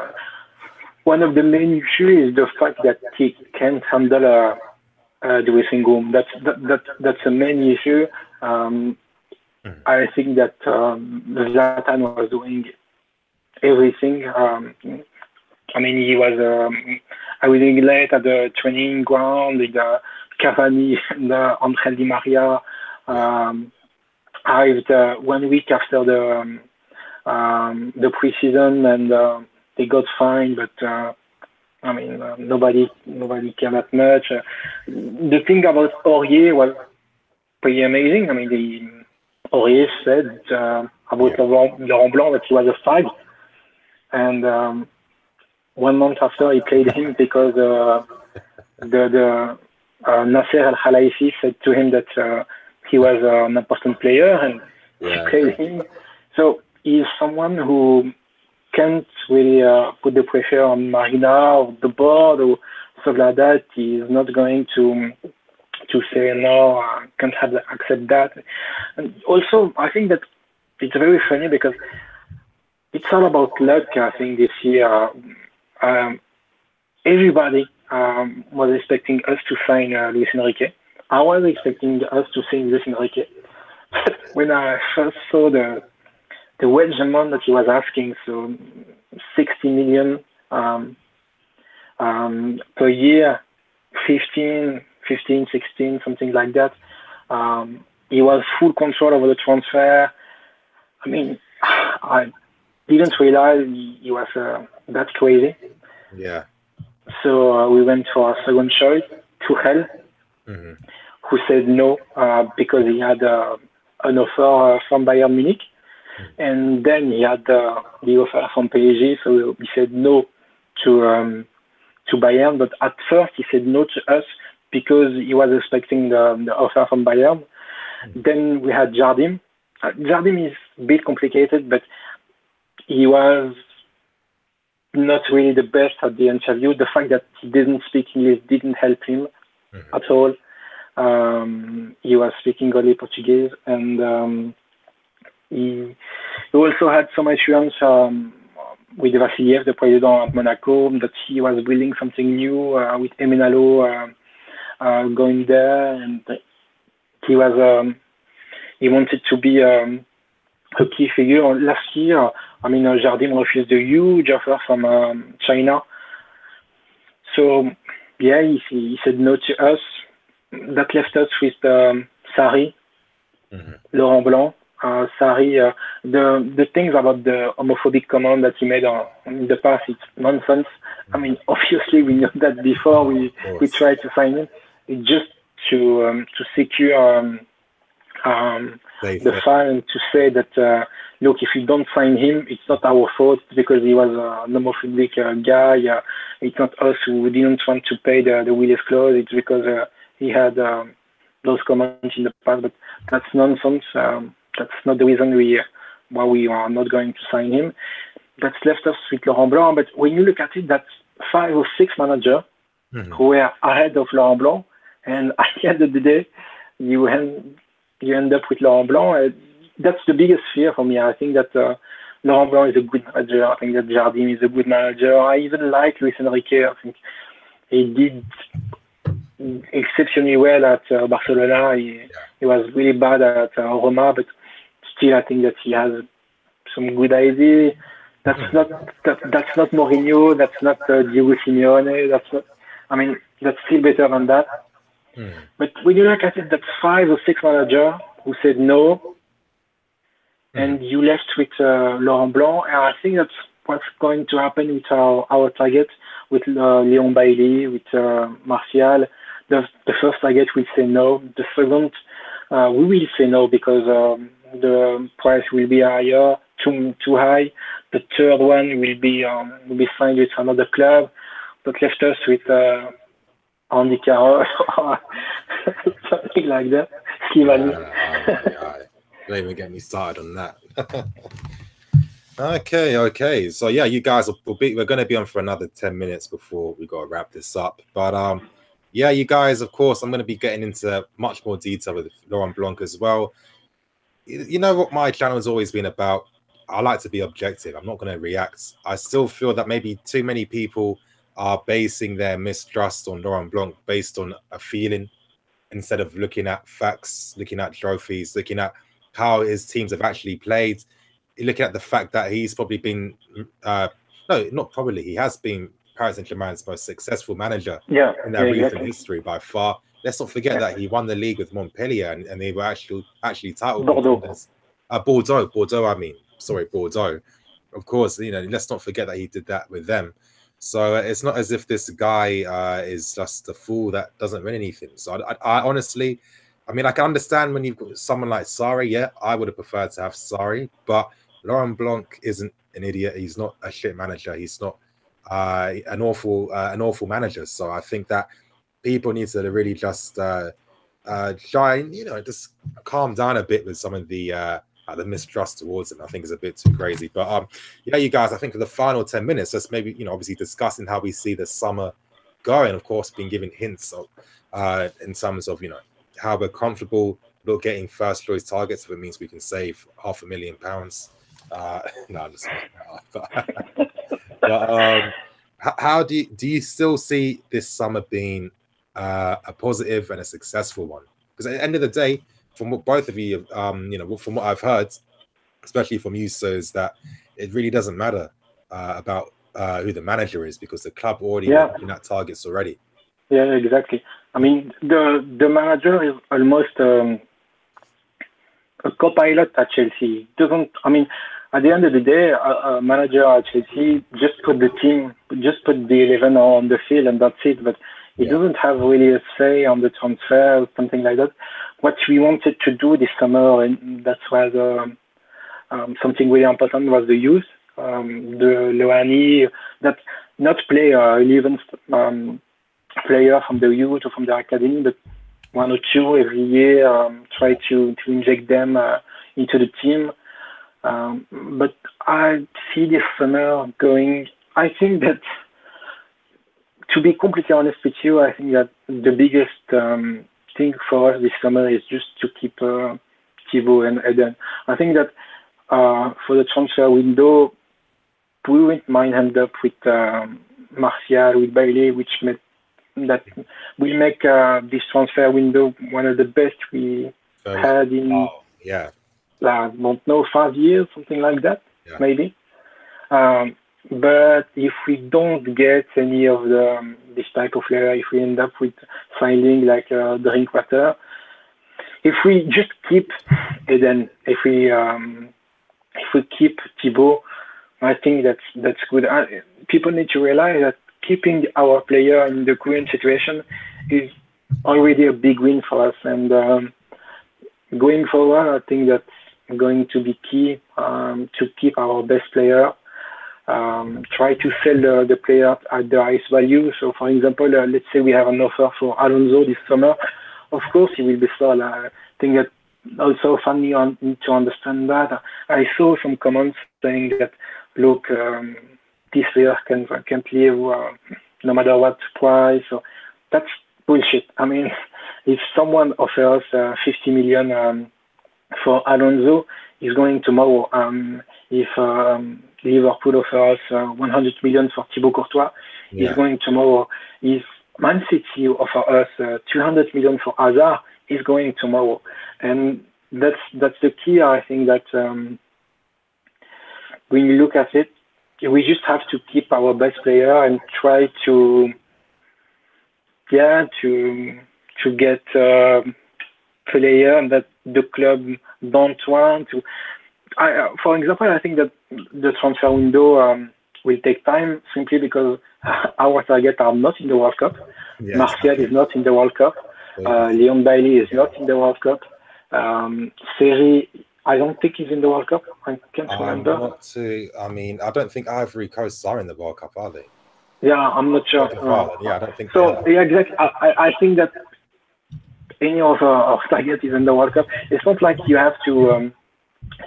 One of the main issues is the fact that he can't handle the dressing room. That's a main issue. I think that Zlatan was doing everything. I mean, he was arriving late at the training ground with Cavani and Angel Di Maria. Arrived 1 week after the preseason, and they got fined, but I mean, nobody cared that much. The thing about Aurier was pretty amazing. I mean, Aurier said about Laurent Blanc that he was a fag, and 1 month after he played him because the Nasser Al Khelaifi said to him that he was an important player, and he played him. So he's someone who can't really put the pressure on Marina or the board or stuff like that. He's not going to say no, I can't accept that. And also, I think that it's very funny because it's all about luck. I think this year, everybody was expecting us to sign Luis Enrique. I was expecting us to sign Luis Enrique. But when I first saw the wage amount that he was asking, so 60 million per year, 15, 16, something like that. He was full control over the transfer. I mean, I didn't realize he was that crazy. Yeah. So we went for our second choice, Tuchel, who said no because he had an offer from Bayern Munich. And then he had the offer from PSG, so he said no to Bayern. But at first he said no to us because he was expecting the offer from Bayern. Then we had Jardim. Jardim is a bit complicated, but he was not really the best at the interview. The fact that he didn't speak English didn't help him at all. He was speaking only Portuguese, and he also had some assurance with Vassiliev, the president at Monaco, that he was building something new with Emenalo going there, and he wanted to be a key figure. Last year, I mean, Jardim refused a huge offer from China. So, yeah, he said no to us. That left us with Sarri, Laurent Blanc. Sarri, the things about the homophobic comment that he made in the past, it's nonsense. I mean, obviously we knew that before we tried to sign him. It's just to secure the file and to say that look, if you don't sign him, it's not our fault because he was an homophobic guy. It's not us who didn't want to pay the Willis clause. It's because he had those comments in the past. But that's nonsense. That's not the reason why we are not going to sign him. That's left us with Laurent Blanc. But when you look at it, that's 5 or 6 managers who were ahead of Laurent Blanc. And at the end of the day, you end up with Laurent Blanc. That's the biggest fear for me. I think that Laurent Blanc is a good manager. I think that Jardim is a good manager. I even like Luis Enrique. I think he did exceptionally well at Barcelona. He was really bad at Roma, but still, I think that he has some good ideas. That's not Mourinho. That's not Diego Simeone. That's not. I mean, that's still better than that. But when you look at it, that's 5 or 6 managers who said no, and you left with Laurent Blanc. And I think that's what's going to happen with our target, with Leon Bailey, with Martial. The first target will say no. The second, we will say no because the price will be too high. The third one will be signed with another club. that left us with Andy Carroll or something like that. Don't even get me started on that. Okay. So yeah, you guys we're going to be on for another 10 minutes before we got to wrap this up. But yeah, you guys, of course, I'm going to be getting into much more detail with Laurent Blanc as well. You know what my channel has always been about? I like to be objective. I'm not going to react. I still feel that maybe too many people are basing their mistrust on Laurent Blanc based on a feeling instead of looking at facts, looking at trophies, looking at how his teams have actually played. Looking at the fact that he's probably been, no, not probably, he has been Paris Saint-Germain's most successful manager in their recent history by far. Let's not forget that he won the league with Montpellier and they were actually title contenders. Bordeaux, I mean. Sorry, Bordeaux. Of course, you know, let's not forget that he did that with them. So it's not as if this guy is just a fool that doesn't win anything. So I honestly, I mean, I can understand when you've got someone like Sarri. Yeah, I would have preferred to have Sarri, but Laurent Blanc isn't an idiot. He's not a shit manager. He's not an awful manager. So I think that people need to really just try and, you know, just calm down a bit with some of the mistrust towards him. I think is a bit too crazy. But yeah, you guys, I think for the final 10 minutes, let's maybe, you know, obviously discussing how we see the summer going. Of course, been giving hints of in terms of, you know, how we're comfortable about getting first choice targets if it means we can save £500,000. No, I'm just but how do you still see this summer being a positive and a successful one? Because at the end of the day, from what both of you, you know, from what I've heard, especially from you, so is that it really doesn't matter about who the manager is because the club already looking at targets already. Yeah, exactly. I mean, the manager is almost a co-pilot at Chelsea. Doesn't, I mean, at the end of the day, a manager at Chelsea just put the team, just put the 11 on the field and that's it. But he doesn't have really a say on the transfer or something like that. What we wanted to do this summer, and that was something really important, was the youth, the Loani, that not play 11 player from the youth or from the academy, but one or two every year, try to inject them into the team. But I see this summer going, I think that, to be completely honest with you, I think that the biggest thing for us this summer is just to keep Thibaut and Eden. I think that for the transfer window, we wouldn't mind end up with Martial, with Bailey, which that will make this transfer window one of the best we had in, I don't know, 5 years, something like that, maybe. But if we don't get any of this type of player, if we end up with signing like Drinkwater, if we just keep Eden, if we keep Thibaut, I think that's good. People need to realize that keeping our player in the current situation is already a big win for us. And going forward, I think that's going to be key to keep our best player. Try to sell the player at the highest value. So, for example, let's say we have an offer for Alonso this summer. Of course, he will be sold. I think that also family need to understand that. I saw some comments saying that, look, this player can't leave no matter what price. So that's bullshit. I mean, if someone offers 50 million for Alonso, he's going tomorrow. If Liverpool offers 100 million for Thibaut Courtois, he's going tomorrow. If Man City offer us 200 million for Hazard, he's going tomorrow. And that's the key. I think that when you look at it, we just have to keep our best player and try to get player that the club don't want to. For example, I think that the transfer window will take time simply because our targets are not in the World Cup. Martial is not in the World Cup. Leon Bailey is not in the World Cup. Sarri, I don't think he's in the World Cup. I can't remember. I mean, I don't think Ivory Coast are in the World Cup, are they? Yeah, I'm not sure. Yeah, I don't think So yeah, exactly. I think that any of target is in the World Cup. It's not like you have to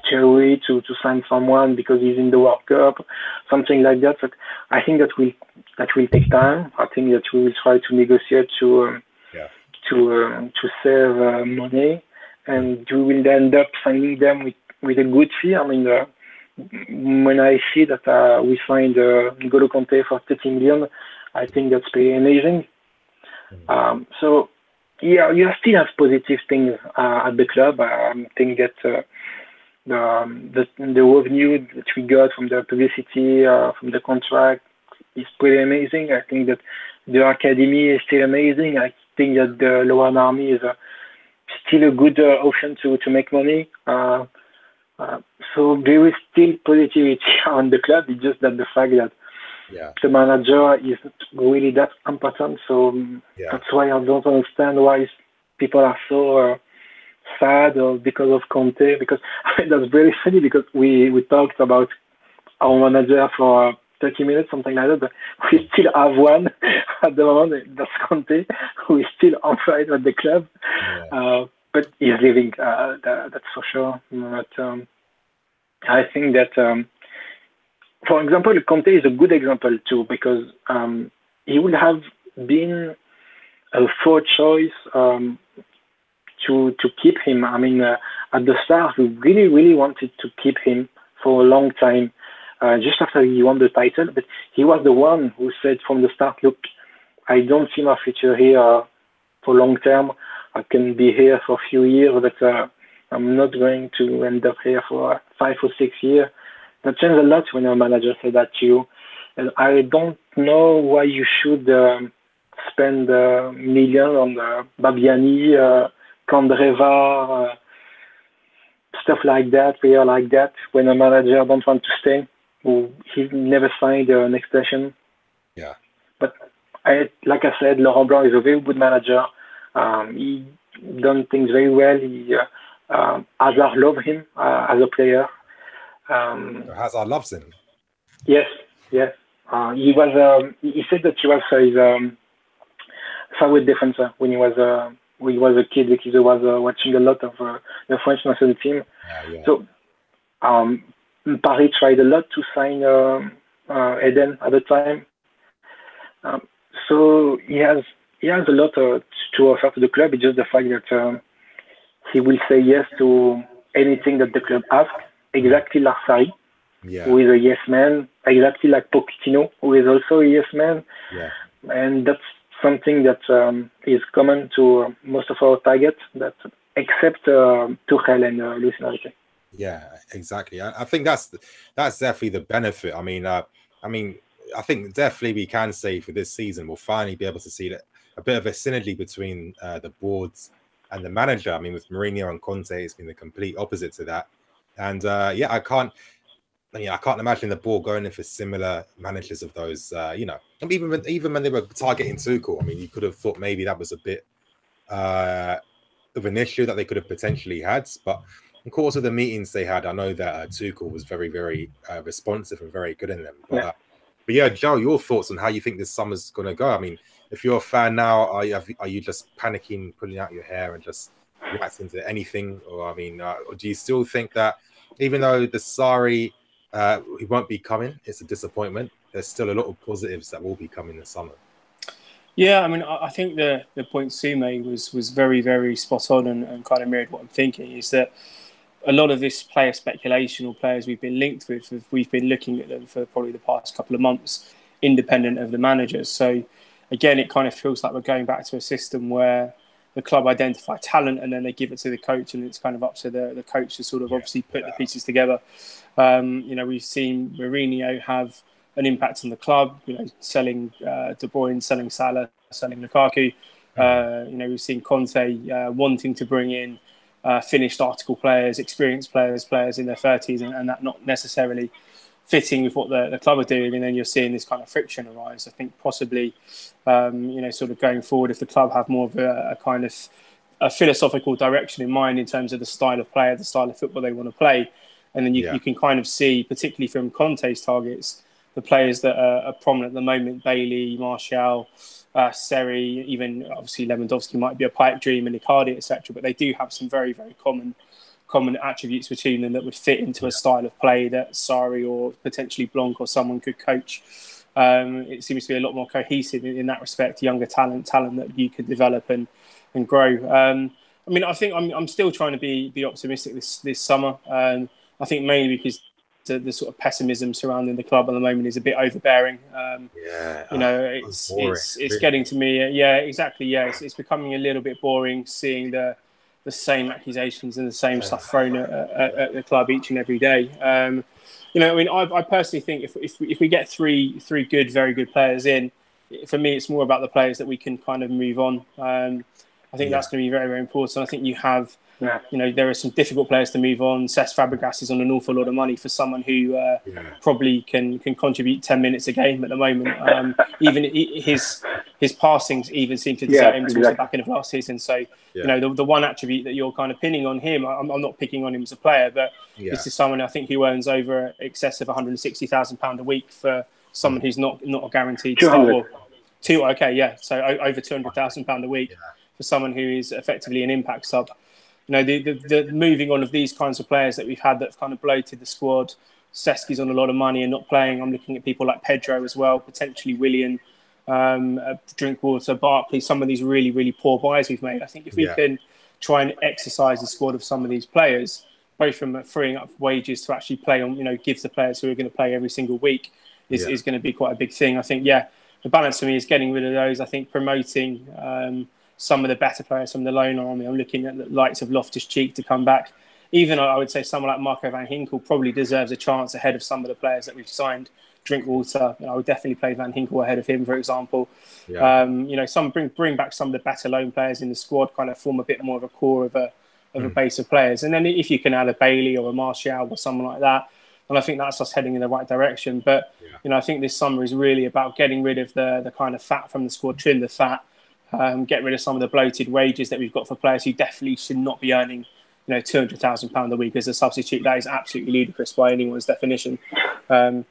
cherry to sign someone because he's in the World Cup, something like that. But I think that will take time. I think that we will try to negotiate yeah. to save money, and we will end up signing them with a good fee. I mean, when I see that we signed N'Golo Conte for 30 million, I think that's pretty amazing. So yeah, you still have positive things at the club. I think that the revenue that we got from the publicity, from the contract, is pretty amazing. I think that the academy is still amazing. I think that the Loan Army is still a good option to make money. So there is still positivity on the club. It's just that the fact that the manager isn't really that important. So that's why I don't understand why people are so sad because of Conte. Because that's very funny because we talked about our manager for 30 minutes, something like that. But we still have one at the moment. That's Conte, who is still on side at the club. But he's leaving. That's for sure. But I think that, for example, Conte is a good example too because he would have been a third choice to keep him. I mean, at the start, we really wanted to keep him for a long time. Just after he won the title, but he was the one who said from the start, look, I don't see my future here for long term. I can be here for a few years, but I'm not going to end up here for 5 or 6 years. That changes a lot when a manager says that to you. And I don't know why you should spend millions on Babiani, Candreva, stuff like that, player like that, when a manager don't want to stay. He never signed an extension. Yeah. But like I said, Laurent Blanc is a very good manager. He done things very well. Hazard loves him as a player. Hazard loves him. Yes. He was. He said that he was his forward defender when he was a kid. Because he was watching a lot of the French national team. So Paris tried a lot to sign Eden at the time. So he has a lot to offer to the club. It's just the fact that he will say yes to anything that the club asks, exactly like Sarri, who is a yes man, exactly like Pochettino, who is also a yes man. And that's something that is common to most of our targets, except Tuchel and Luis Enrique. Yeah, exactly. I think that's definitely the benefit. I mean, I think definitely we can say for this season we'll finally be able to see that a bit of a synergy between the boards and the manager. I mean, with Marina and Conte, it's been the complete opposite to that. And I can't imagine the board going in for similar managers of those. Even when they were targeting Tuchel, I mean, you could have thought maybe that was a bit of an issue that they could have potentially had, but. In course of the meetings they had, I know that Tuchel was very, very responsive and very good in them. But yeah, Joe, your thoughts on how you think this summer's going to go? I mean, if you're a fan now, are you just panicking, pulling out your hair, and just reacting to anything? Or I mean, or do you still think that even though the Sarri he won't be coming, it's a disappointment. There's still a lot of positives that will be coming this summer. Yeah, I mean, I think the point Sue made was very, very spot on and kind of mirrored what I'm thinking. Is that a lot of this player speculation or players we've been linked with, we've been looking at them for probably the past couple of months, independent of the managers. So again, it kind of feels like we're going back to a system where the club identify talent and then they give it to the coach, and it's kind of up to the coach to sort of obviously put the pieces together. We've seen Mourinho have an impact on the club, selling De Bruyne, selling Salah, selling Lukaku. We've seen Conte wanting to bring in finished article players, experienced players in their 30s, and that not necessarily fitting with what the club are doing. And then you're seeing this kind of friction arise. I think possibly, sort of going forward, if the club have more of a kind of a philosophical direction in mind in terms of the style of player, the style of football they want to play. And then you can kind of see, particularly from Conte's targets, the players that are prominent at the moment: Bailey, Martial, Sarri, even obviously Lewandowski might be a pipe dream, and Icardi, etc. But they do have some very, very common attributes between them that would fit into a style of play that Sarri or potentially Blanc or someone could coach. It seems to be a lot more cohesive in that respect. Younger talent that you could develop and grow. I mean, I think I'm still trying to be optimistic this summer. I think mainly because the sort of pessimism surrounding the club at the moment is a bit overbearing. It's getting to me. Yeah, exactly. Yeah, it's becoming a little bit boring seeing the same accusations and the same stuff thrown at the club each and every day. I mean, I personally think if we get three very good players in, for me, it's more about the players that we can kind of move on. I think that's going to be very, very important. I think you have, there are some difficult players to move on. Cesc Fabregas is on an awful lot of money for someone who probably can contribute 10 minutes a game at the moment. Even his passings even seem to desert him towards the back end of last season. So, the one attribute that you're kind of pinning on him, I'm not picking on him as a player, but this is someone I think who earns over excess of £160,000 a week for someone who's not a guaranteed start. So over £200,000 a week. For someone who is effectively an impact sub. The moving on of these kinds of players that we've had that have kind of bloated the squad. Cesc is on a lot of money and not playing. I'm looking at people like Pedro as well, potentially Willian, Drinkwater, Barkley, some of these really, really poor buys we've made. I think if we can try and exercise the squad of some of these players, both from freeing up wages to actually play on, give the players who are going to play every single week is going to be quite a big thing. I think, the balance for me is getting rid of those. I think promoting some of the better players from the loan army. I'm looking at the likes of Loftus-Cheek to come back. Even I would say someone like Marco Van Ginkel probably deserves a chance ahead of some of the players that we've signed. Drinkwater, I would definitely play Van Ginkel ahead of him, for example. Bring back some of the better loan players in the squad, kind of form a bit more of a core of a base of players. And then if you can add a Bailey or a Martial or someone like that, and I think that's us heading in the right direction. But I think this summer is really about getting rid of the kind of fat from the squad, trim the fat. Get rid of some of the bloated wages that we've got for players who definitely should not be earning, £200,000 a week as a substitute. That is absolutely ludicrous by anyone's definition. We're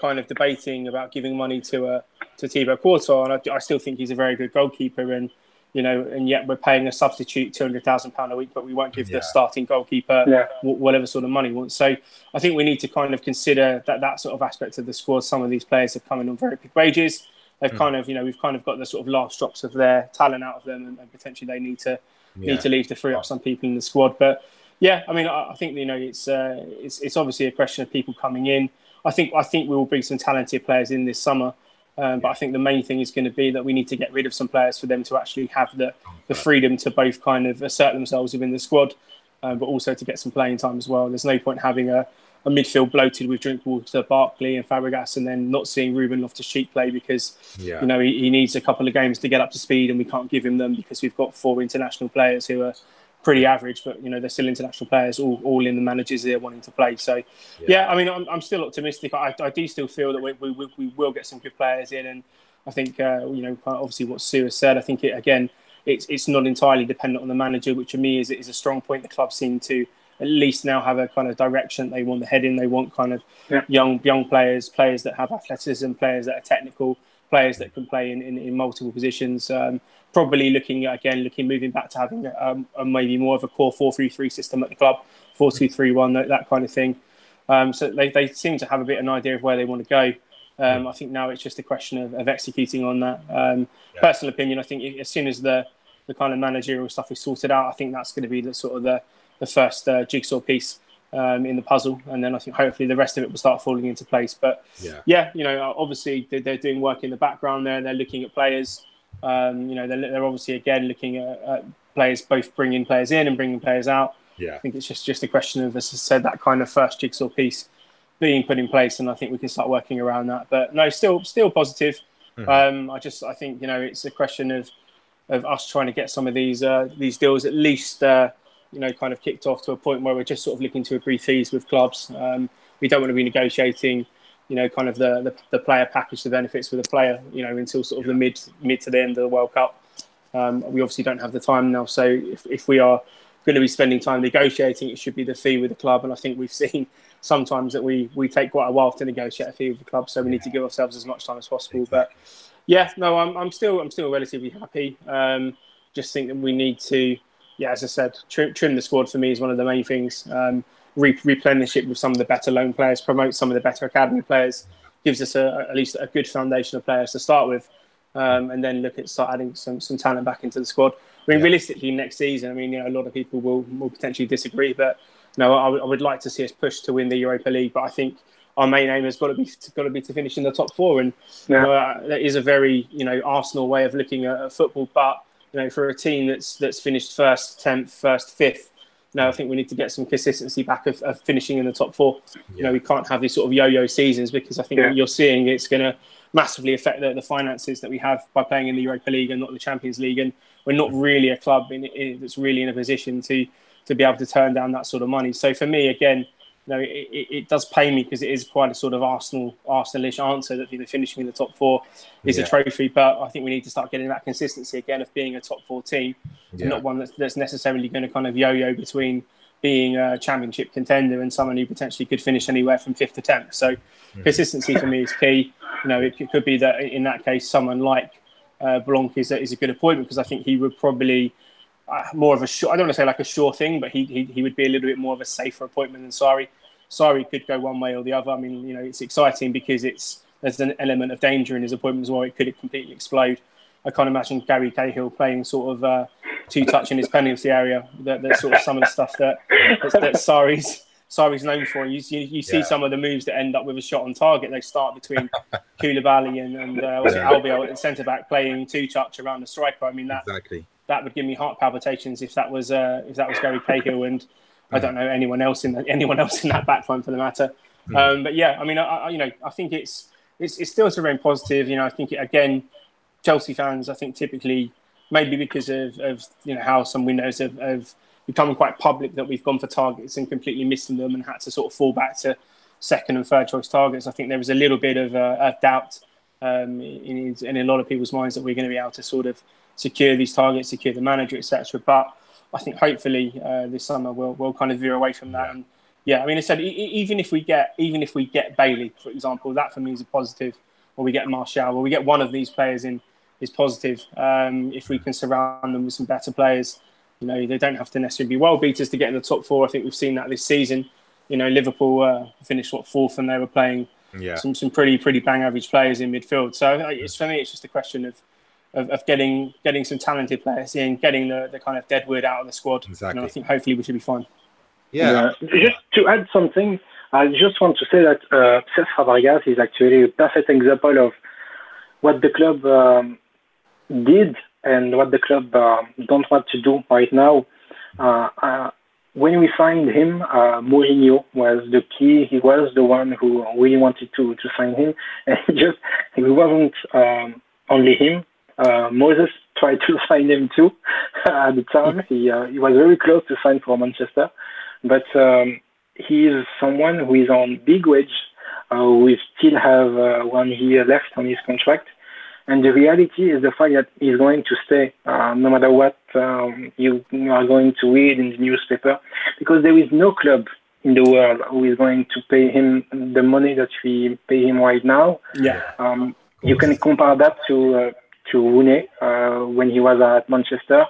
kind of debating about giving money to Thibaut Courtois, and I still think he's a very good goalkeeper, and yet we're paying a substitute £200,000 a week, but we won't give the starting goalkeeper whatever sort of money he wants. So I think we need to kind of consider that sort of aspect of the squad. Some of these players have come in on very big wages. They've kind of, we've kind of got the sort of last drops of their talent out of them, and potentially they need to leave to free up some people in the squad. But I mean, I think it's obviously a question of people coming in. I think we will bring some talented players in this summer, but I think the main thing is going to be that we need to get rid of some players for them to actually have the freedom to both kind of assert themselves within the squad, but also to get some playing time as well. There's no point having a midfield bloated with Drinkwater, Barkley and Fabregas, and then not seeing Ruben Loftus-Cheek play because he needs a couple of games to get up to speed, and we can't give him them because we've got 4 international players who are pretty average, but they're still international players, all in the managers here wanting to play. So I mean, I'm still optimistic. I do still feel that we will get some good players in, and I think obviously what Sue has said, I think it's not entirely dependent on the manager, which for me is a strong point. The club seem to at least now have a kind of direction they want to head in. They want kind of young players that have athleticism, players that are technical, players that can play in multiple positions. Probably moving back to having a maybe more of a core 4-3-3 system at the club, 4-2-3-1, that kind of thing. So they seem to have a bit of an idea of where they want to go. I think now it's just a question of executing on that. Personal opinion, I think as soon as the kind of managerial stuff is sorted out, I think that's going to be the sort of the first jigsaw piece in the puzzle, and then I think hopefully the rest of it will start falling into place. But obviously they're doing work in the background there. They're looking at players. They're obviously again looking at players, both bringing players in and bringing players out. I think it's just a question of, as I said, that kind of first jigsaw piece being put in place, and I think we can start working around that. But no, still positive. I think it's a question of us trying to get some of these deals at least kind of kicked off to a point where we're just sort of looking to agree fees with clubs. We don't want to be negotiating kind of the player package, the benefits with a player until sort of the mid to the end of the World Cup. We obviously don't have the time now, so if we are going to be spending time negotiating, it should be the fee with the club. And I think we've seen sometimes that we take quite a while to negotiate a fee with the club, so we need to give ourselves as much time as possible. Exactly. But yeah, no, I'm still relatively happy. Just think that we need to, yeah, as I said, trim the squad for me is one of the main things. Replenish it with some of the better loan players, promote some of the better academy players, gives us at least a good foundation of players to start with, and then start adding some talent back into the squad. I mean, realistically, next season, I mean, a lot of people will potentially disagree, but no, I would like to see us push to win the Europa League. But I think our main aim has got to be to finish in the top four, and that is a very Arsenal way of looking at football. But for a team that's finished first, 10th, first, 5th. I think we need to get some consistency back of finishing in the top four. We can't have these sort of yo-yo seasons, because I think what you're seeing, it's going to massively affect the finances that we have by playing in the Europa League and not the Champions League. And we're not really a club that's really in a position to be able to turn down that sort of money. So for me, again, it does pay me, because it is quite a sort of Arsenal-ish answer that finishing in the top four is a trophy. But I think we need to start getting that consistency again of being a top four team, and not one that's necessarily going to kind of yo-yo between being a championship contender and someone who potentially could finish anywhere from 5th to 10th. So consistency for me is key. It could be that in that case, someone like Blanc is a good appointment, because I think he would probably more of a I don't want to say like a sure thing, but he would be a little bit more of a safer appointment than Sarri. Sarri could go one way or the other. I mean, it's exciting because there's an element of danger in his appointment as well. It could completely explode. I can't imagine Gary Cahill playing sort of two-touch in his penalty area. That's sort of some of the stuff that Sarri's known for. You see some of the moves that end up with a shot on target. They start between Koulibaly and Albiol at centre-back, playing two-touch around the striker. I mean, that would give me heart palpitations if that was Gary Cahill, and I don't know anyone else in that back line for the matter. But yeah, I mean, I think it's still to remain positive. I think again, Chelsea fans, I think typically maybe because of how some windows have become quite public, that we've gone for targets and completely missed them and had to sort of fall back to second and third choice targets. I think there was a little bit of doubt in a lot of people's minds that we're going to be able to sort of secure these targets, secure the manager, etc. But I think hopefully this summer we'll kind of veer away from that. And I mean, I said even if we get Bailey, for example, that for me is a positive. Or we get Martial, or we get one of these players in, is positive. If we can surround them with some better players, they don't have to necessarily be world beaters to get in the top four. I think we've seen that this season. Liverpool finished 4th, and they were playing some pretty bang average players in midfield. So for me, it's just a question of getting some talented players in, getting the kind of deadwood out of the squad. Exactly. I think hopefully we should be fine. Just to add something, I just want to say that Cesc Fabregas is actually a perfect example of what the club did and what the club don't want to do right now. When we signed him, Mourinho was the key. He was the one who really wanted to sign him. And it wasn't only him. Moses tried to sign him too at the time. He was very close to sign for Manchester. But he is someone who is on big wage. We still have 1 year left on his contract. And the reality is the fact that he's going to stay no matter what you are going to read in the newspaper, because there is no club in the world who is going to pay him the money that we pay him right now. You can compare that to Rooney when he was at Manchester.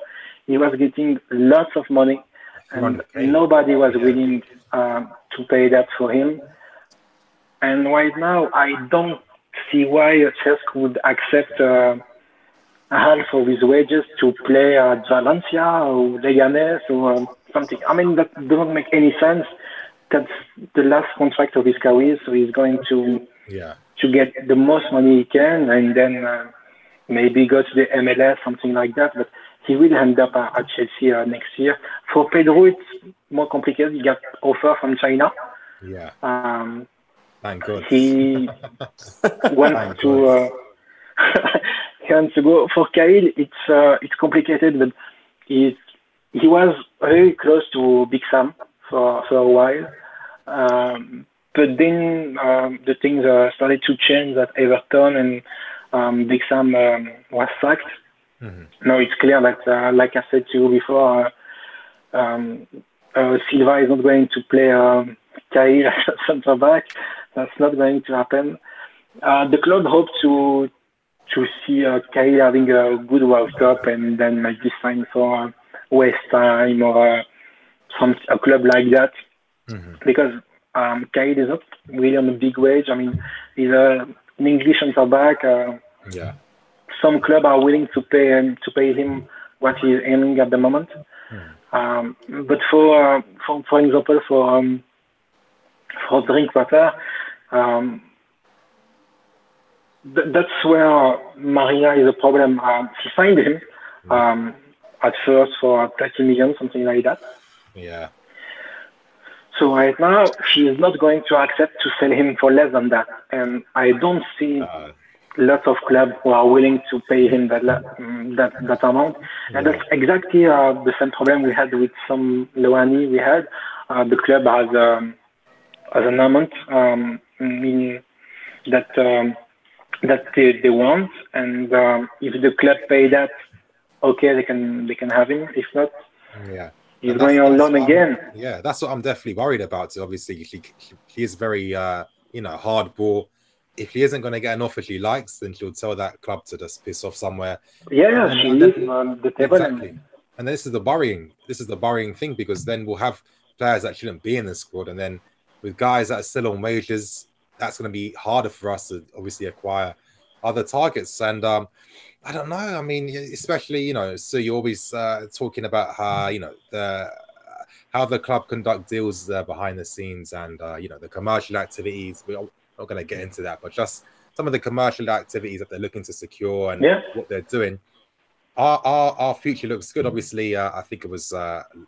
He was getting lots of money, and nobody was willing to pay that for him. And right now, I don't see why Cesc would accept half of his wages to play at Valencia or Leganes or something. I mean, that doesn't make any sense. That's the last contract of his career, so he's going to get the most money he can, and then maybe go to the MLS, something like that. But he will end up at Chelsea next year. For Pedro, it's more complicated. He got offer from China. Thank God. He wants to he wants to go. For Kyle, it's complicated, but he was very close to Big Sam for a while. But then the things started to change at Everton, and Big Sam was sacked. Now it's clear that, like I said to you before, Silva is not going to play Kyle as a centre back. That's not going to happen. The club hopes to see Kyle having a good World Cup and then maybe sign for West Ham or a club like that. Because Kyle is not really on a big wage. I mean, he's an English centre back. Some clubs are willing to pay him what he's earning at the moment. But for example, for Drinkwater, that's where Marina is a problem. She signed him at first for 30 million, something like that. Yeah. So right now, she is not going to accept to sell him for less than that. And I don't see lots of clubs who are willing to pay him that amount. And that's exactly the same problem we had with some Loani we had. The club has an amount that they want, and if the club pay that, okay, they can have him. If not, he's going on loan again. Yeah, that's what I'm definitely worried about. Obviously, he is very hardball. If he isn't going to get an offer she likes, then she'll tell that club to just piss off somewhere. Yeah, she is on the table. Exactly. And this is the worrying thing, because then we'll have players that shouldn't be in the squad, and then with guys that are still on wages, that's going to be harder for us to obviously acquire other targets. And I don't know. I mean, especially, so you're always talking about how, how the club conduct deals behind the scenes, and, the commercial activities. We're not going to get into that, but just some of the commercial activities that they're looking to secure and what they're doing. Our future looks good. Obviously, I think it was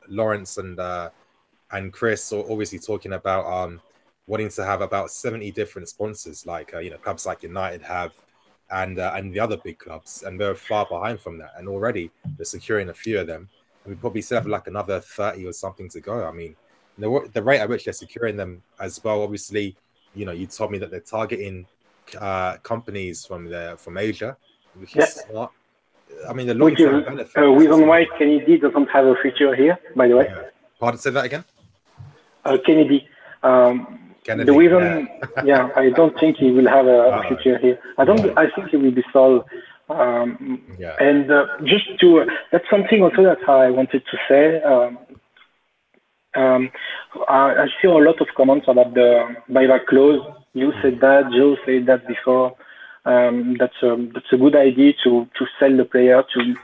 Lawrence and Chris are obviously talking about wanting to have about 70 different sponsors, like clubs like United have, and the other big clubs, and they're far behind from that. And already they're securing a few of them, and we probably still have like another 30 or something to go. I mean, the rate at which they're securing them as well. Obviously, you told me that they're targeting companies from Asia, which is smart. I mean, the long-term benefit. Reason why Kennedy doesn't have a future here, by the way. Pardon, say that again. Kennedy. Kennedy. The reason, I don't think he will have a future here. I think he will be sold. And that's something also that I wanted to say. I see a lot of comments about the buyback clause. You said that, Joe said that before. That's a good idea to sell the player, to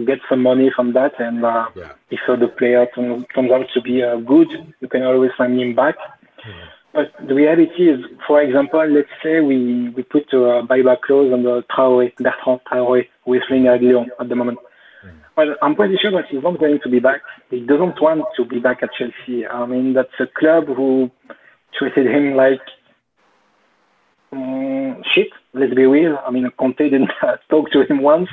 get some money from that, and if the player turns out to be good, you can always sign him back. But the reality is, for example, let's say we put a buyback clause on the Bertrand Traoré, who is playing at Lyon at the moment. Well, I'm pretty sure that he's not going to be back. He doesn't want to be back at Chelsea. I mean, that's a club who treated him like shit, let's be real. I mean, Conte didn't talk to him once.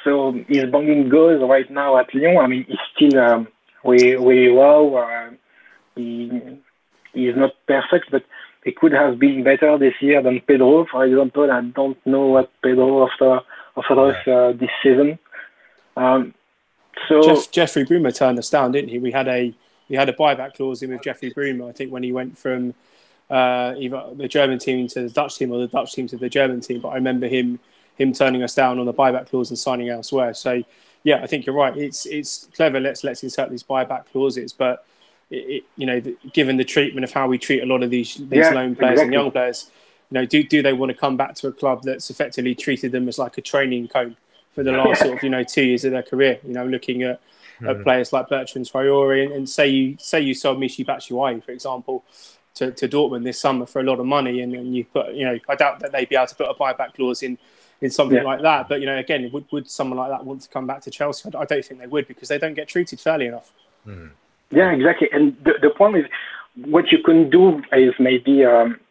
So he's banging goals right now at Lyon. I mean, he's still really well. He's not perfect, but he could have been better this year than Pedro, for example. I don't know what Pedro offered us this season. So Jeffrey Brumer turned us down, didn't he? We had a buyback clause in with Jeffrey Brumer, I think, when he went from either the German team to the Dutch team or the Dutch team to the German team. But I remember him turning us down on the buyback clause and signing elsewhere. So yeah, I think you're right. It's clever. Let's insert these buyback clauses, but given the treatment of how we treat a lot of these loan players and young players, do they want to come back to a club that's effectively treated them as like a training cone for the last sort of 2 years of their career? Looking at players like Bertrand Traoré, and say you sold Michy Batshuayi, for example, to Dortmund this summer for a lot of money, and then you put, I doubt that they'd be able to put a buyback clause in something like that. But again, would someone like that want to come back to Chelsea? I don't think they would, because they don't get treated fairly enough. Yeah, exactly. And the point is, what you can do is maybe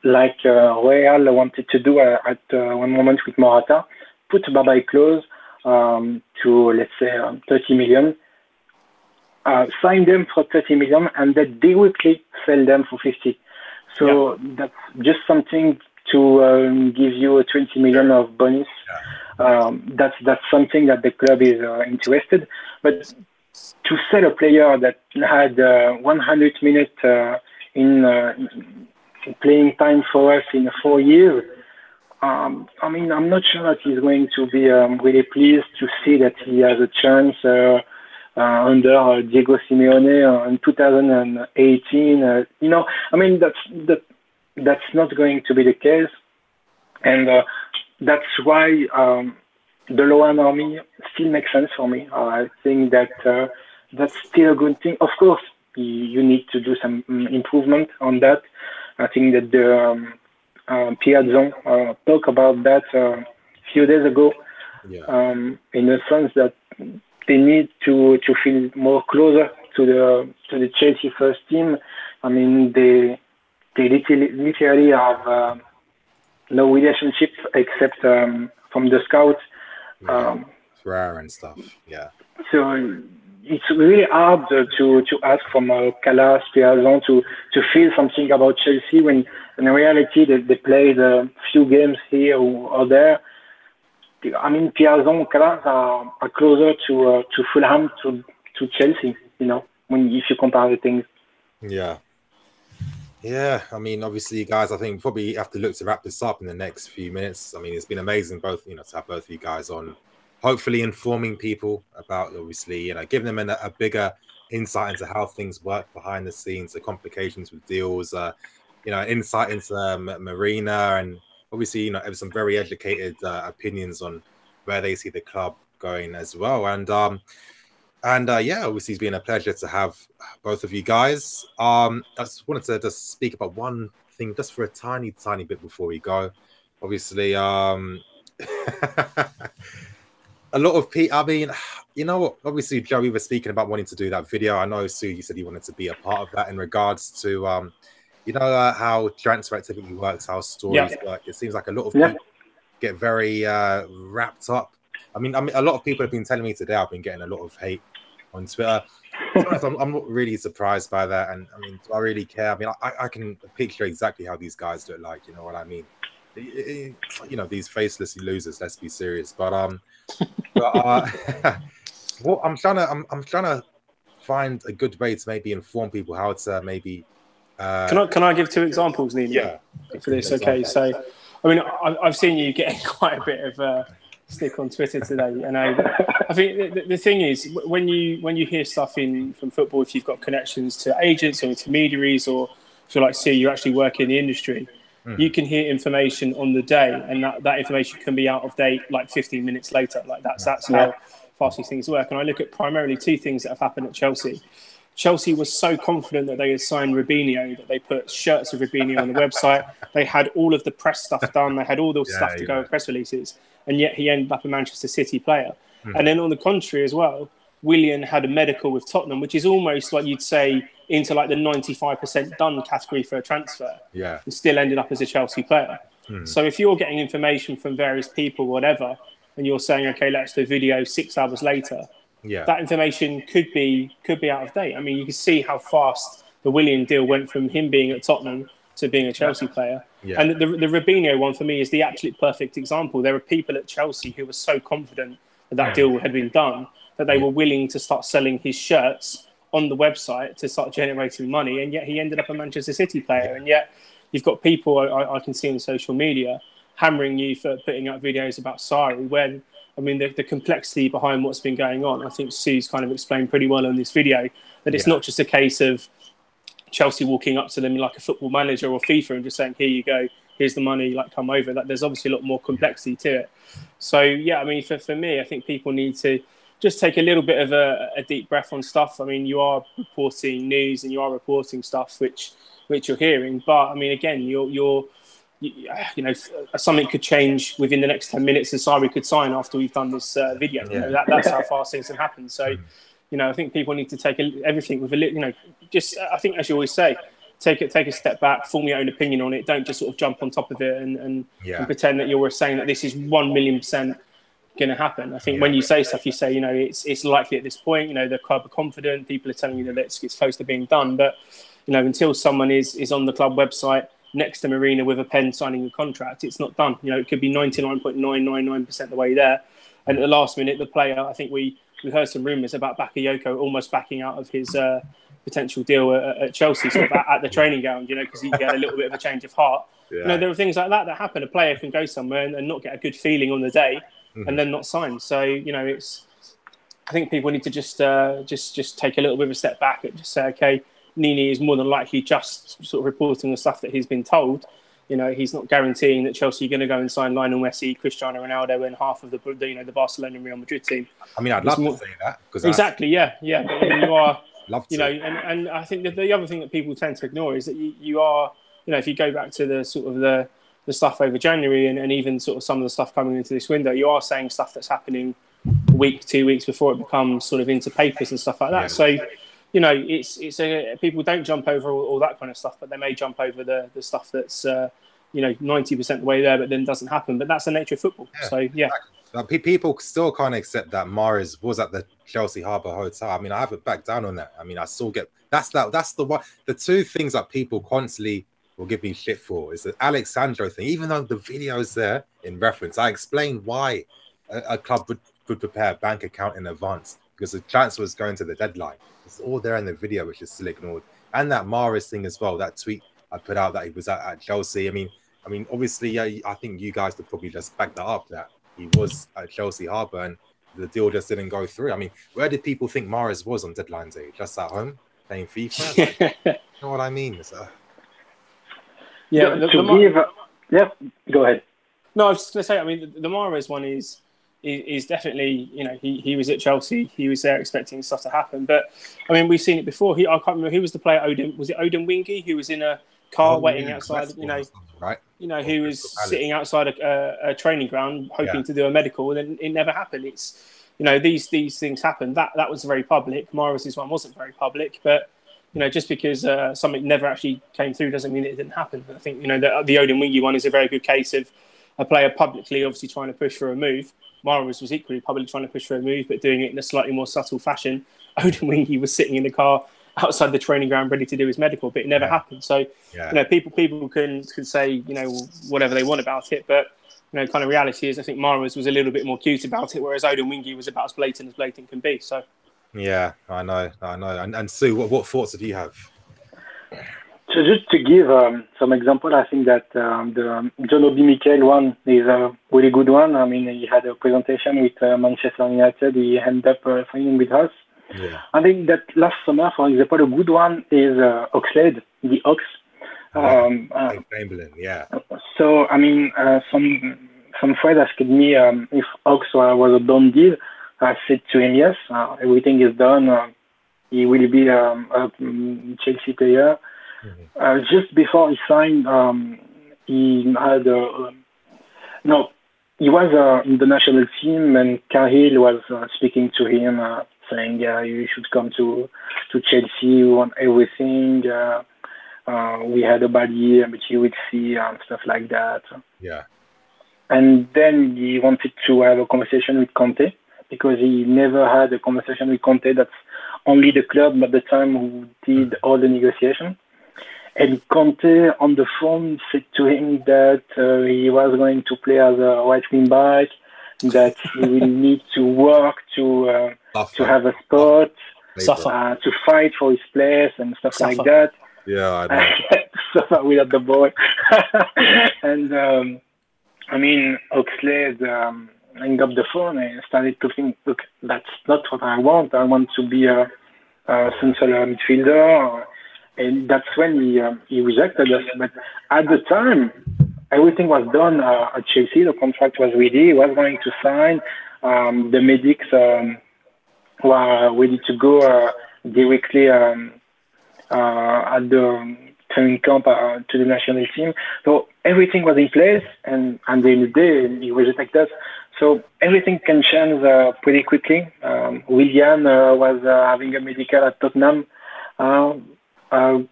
like Real wanted to do at one moment with Morata, put a buyback clause to, let's say, 30 million, sign them for 30 million, and then directly sell them for 50. So that's just something to give you a 20 million of bonus. That's something that the club is interested. But to sell a player that had 100 minutes in playing time for us in 4 years. I mean, I'm not sure that he's going to be really pleased to see that he has a chance under Diego Simeone in 2018. You know, I mean, that's not going to be the case, and that's why the Loan Army still makes sense for me. I think that that's still a good thing. Of course, you need to do some improvement on that. I think that the Piazon talked about that a few days ago, in the sense that they need to feel more closer to the Chelsea first team. I mean, they literally have no relationship except from the scouts. It's rare and stuff. Yeah. So it's really hard to ask from Calas, Piazon to feel something about Chelsea when in reality they played a few games here or there. I mean, Piazon, Calas are closer to Fulham to Chelsea. You know, if you compare the things. Yeah. Yeah, I mean, obviously, guys, I think probably have to look to wrap this up in the next few minutes. I mean, it's been amazing, to have both of you guys on, hopefully informing people about, obviously, giving them a bigger insight into how things work behind the scenes, the complications with deals, insight into Marina, and obviously, some very educated opinions on where they see the club going as well. And yeah, obviously it's been a pleasure to have both of you guys. I just wanted to just speak about one thing just for a tiny bit before we go. Obviously, a lot of people, I mean, you know what? Obviously, Joey was speaking about wanting to do that video. I know, Sue, you said you wanted to be a part of that in regards to, how transfer activity works, how stories work. It seems like a lot of people get very wrapped up. I mean, a lot of people have been telling me today I've been getting a lot of hate on Twitter. I'm not really surprised by that. And I mean, do I really care? I mean, I can picture exactly how these guys look like. You know what I mean? These faceless losers. Let's be serious. But what I'm trying to find a good way to maybe inform people how to maybe. Can I give 2 examples, Nina? Yeah. For this, okay. So, I mean, I've seen you getting quite a bit of stick on Twitter today, and I think the thing is when you hear stuff from football, if you've got connections to agents or intermediaries, or if you're like you actually work in the industry, you can hear information on the day, and that information can be out of date like 15 minutes later. Like that's how fast these things work. And I look at primarily 2 things that have happened at Chelsea. Chelsea was so confident that they had signed Robinho that they put shirts of Robinho on the website. They had all of the press stuff done. They had all the stuff to go with press releases. And yet he ended up a Manchester City player. And then on the contrary as well, Willian had a medical with Tottenham, which is almost like you'd say into like the 95% done category for a transfer. Yeah. And still ended up as a Chelsea player. So if you're getting information from various people, whatever, and you're saying, okay, let's do video 6 hours later, that information could be out of date. I mean, you can see how fast the Willian deal went from him being at Tottenham to being a Chelsea player. Yeah. And the Robinho one for me is the absolute perfect example. There were people at Chelsea who were so confident that deal had been done that they were willing to start selling his shirts on the website to start generating money. And yet he ended up a Manchester City player. And yet you've got people I can see on social media hammering you for putting up videos about Sarri when, I mean, the complexity behind what's been going on, I think Sue's kind of explained pretty well in this video, that it's not just a case of Chelsea walking up to them like a football manager or FIFA and just saying, here you go, here's the money, like come over. Like, there's obviously a lot more complexity to it. So, yeah, I mean, for me, I think people need to just take a little bit of a deep breath on stuff. I mean, you are reporting news and you are reporting stuff which you're hearing. But, I mean, again, something could change within the next 10 minutes and Sarri could sign after we've done this video. That's how fast things can happen. So, I think people need to take everything with a little, I think, as you always say, take a step back, form your own opinion on it. Don't just sort of jump on top of it and pretend that you're saying that this is 1,000,000% going to happen. I think when you say stuff, you say, it's likely at this point, the club are confident, people are telling you that it's close to being done. But, until someone is on the club website next to Marina with a pen signing a contract, it's not done. It could be 99.999% the way there. And at the last minute, the player, I think we we've heard some rumours about Bakayoko almost backing out of his potential deal at Chelsea, sort of at the training ground, you know, because he had a little bit of a change of heart. Yeah. You know, there are things like that happen. A player can go somewhere and not get a good feeling on the day, and then not sign. So, you know, I think people need to just take a little bit of a step back and just say, okay, Nini is more than likely just sort of reporting the stuff that he's been told. You know, he's not guaranteeing that Chelsea are going to go and sign Lionel Messi, Cristiano Ronaldo, and half of the Barcelona and Real Madrid team. I mean, I'd love to say that. Exactly, yeah. But I mean, you are, love to. You know, and I think that the other thing that people tend to ignore is that you are, you know, if you go back to the sort of the stuff over January and even sort of some of the stuff coming into this window, you are saying stuff that's happening a week, 2 weeks before it becomes sort of into papers and stuff like that. Yeah. So, you know, people don't jump over all that kind of stuff, but they may jump over the stuff that's, you know, 90% the way there, but then doesn't happen. But that's the nature of football. Yeah, so, yeah. Exactly. People still can't accept that Mahrez was at the Chelsea Harbour Hotel. I mean, I haven't backed down on that. I mean, I still get that's the one. The two things that people constantly will give me shit for is the Alexandro thing. Even though the video is there in reference, I explained why a club would prepare a bank account in advance because the transfer was going to the deadline. It's all there in the video, which is still ignored. And that Mahrez thing as well. That tweet I put out that he was at Chelsea. I mean, obviously, yeah, I think you guys could probably just back that up, that he was at Chelsea Harbour and the deal just didn't go through. I mean, where did people think Mahrez was on deadline day? Just at home playing FIFA? Like, you know what I mean? So, yeah, yeah, go ahead. No, I was just going to say, I mean, the Mahrez one is definitely, you know, he was at Chelsea. He was there expecting stuff to happen. But, I mean, we've seen it before. I can't remember who was the player, was it Odin Wingy, who was in a car waiting outside, you know, right? You know, who was sitting outside a training ground hoping to do a medical, and then it never happened. It's, you know, these things happen. That was very public. Mahrez's one wasn't very public, but, you know, just because something never actually came through doesn't mean it didn't happen. I think, you know, the Odin Wingy one is a very good case of a player publicly obviously trying to push for a move. Mahrez was equally publicly trying to push for a move, but doing it in a slightly more subtle fashion. Odin Wingy was sitting in the car outside the training ground ready to do his medical, but it never happened. So, you know, people can say, you know, whatever they want about it, but, you know, kind of reality is I think Mahrez was a little bit more cute about it, whereas Odin Wingy was about as blatant can be. So, yeah, I know. And Sue, what thoughts do you have? So just to give some example, I think that the John Obi Mikel one is a really good one. I mean, he had a presentation with Manchester United. He ended up signing with us. Yeah. I think that last summer, for example, a good one is Oxlade, the Ox. Chamberlain, yeah. So, I mean, some friends asked me if Ox was a done deal. I said to him, yes, everything is done. He will be a Chelsea player. Mm-hmm. Just before he signed, he had he was in the national team, and Cahill was speaking to him, saying, "Yeah, you should come to Chelsea. We want everything. We had a bad year, but you will see stuff like that." Yeah. And then he wanted to have a conversation with Conte because he never had a conversation with Conte. That's only the club at the time who did all the negotiation. And Conte on the phone said to him that he was going to play as a right wing back, that he will need to work to have a spot, to fight for his place and stuff like that. Yeah, I know. Suffer without the ball. And I mean, Oxlade hung up the phone and started to think, look, that's not what I want. I want to be a central midfielder. And that's when he rejected us. But at the time, everything was done at Chelsea. The contract was ready. He was going to sign. The medics were ready to go directly at the training camp to the national team. So everything was in place. And at the end of the day, he rejected us. So everything can change pretty quickly. Willian was having a medical at Tottenham.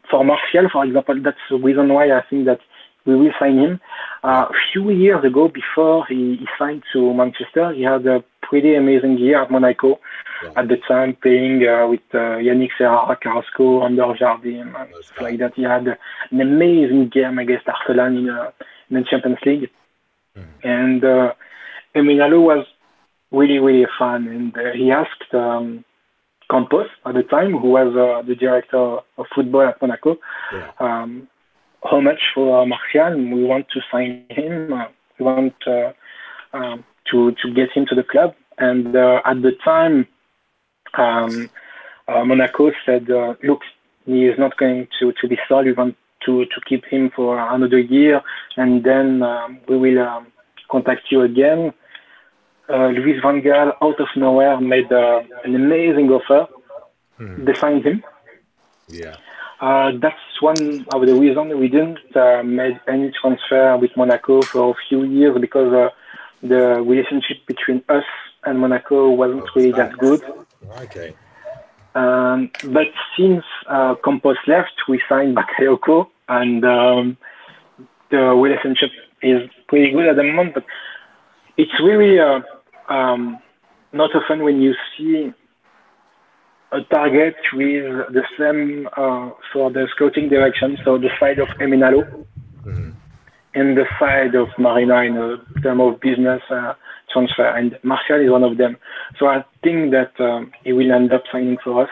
For Martial, for example, that's the reason why I think that we will sign him. A few years ago, before he signed to Manchester, he had a pretty amazing year at Monaco. At the time, playing with Yannick Serra, Carrasco, Under Jardim, and stuff like that. He had an amazing game against Arsenal in the Champions League. And Emenalo was really, really a fan. And he asked Campos at the time, who was the director of football at Monaco, how much for Martial. We want to sign him. We want to get him to the club. And at the time, Monaco said, look, he is not going to be sold. We want to keep him for another year, and then we will contact you again. Luis van Gaal, out of nowhere, made an amazing offer. They signed him. Yeah. That's one of the reasons we didn't make any transfer with Monaco for a few years, because the relationship between us and Monaco wasn't really that good. Okay. But since Campos left, we signed Bakayoko, and the relationship is pretty good at the moment. But it's really not often when you see a target with the same for the scouting direction, so the side of Eminalo and the side of Marina in terms of business transfer, and Martial is one of them. So I think that he will end up signing for us.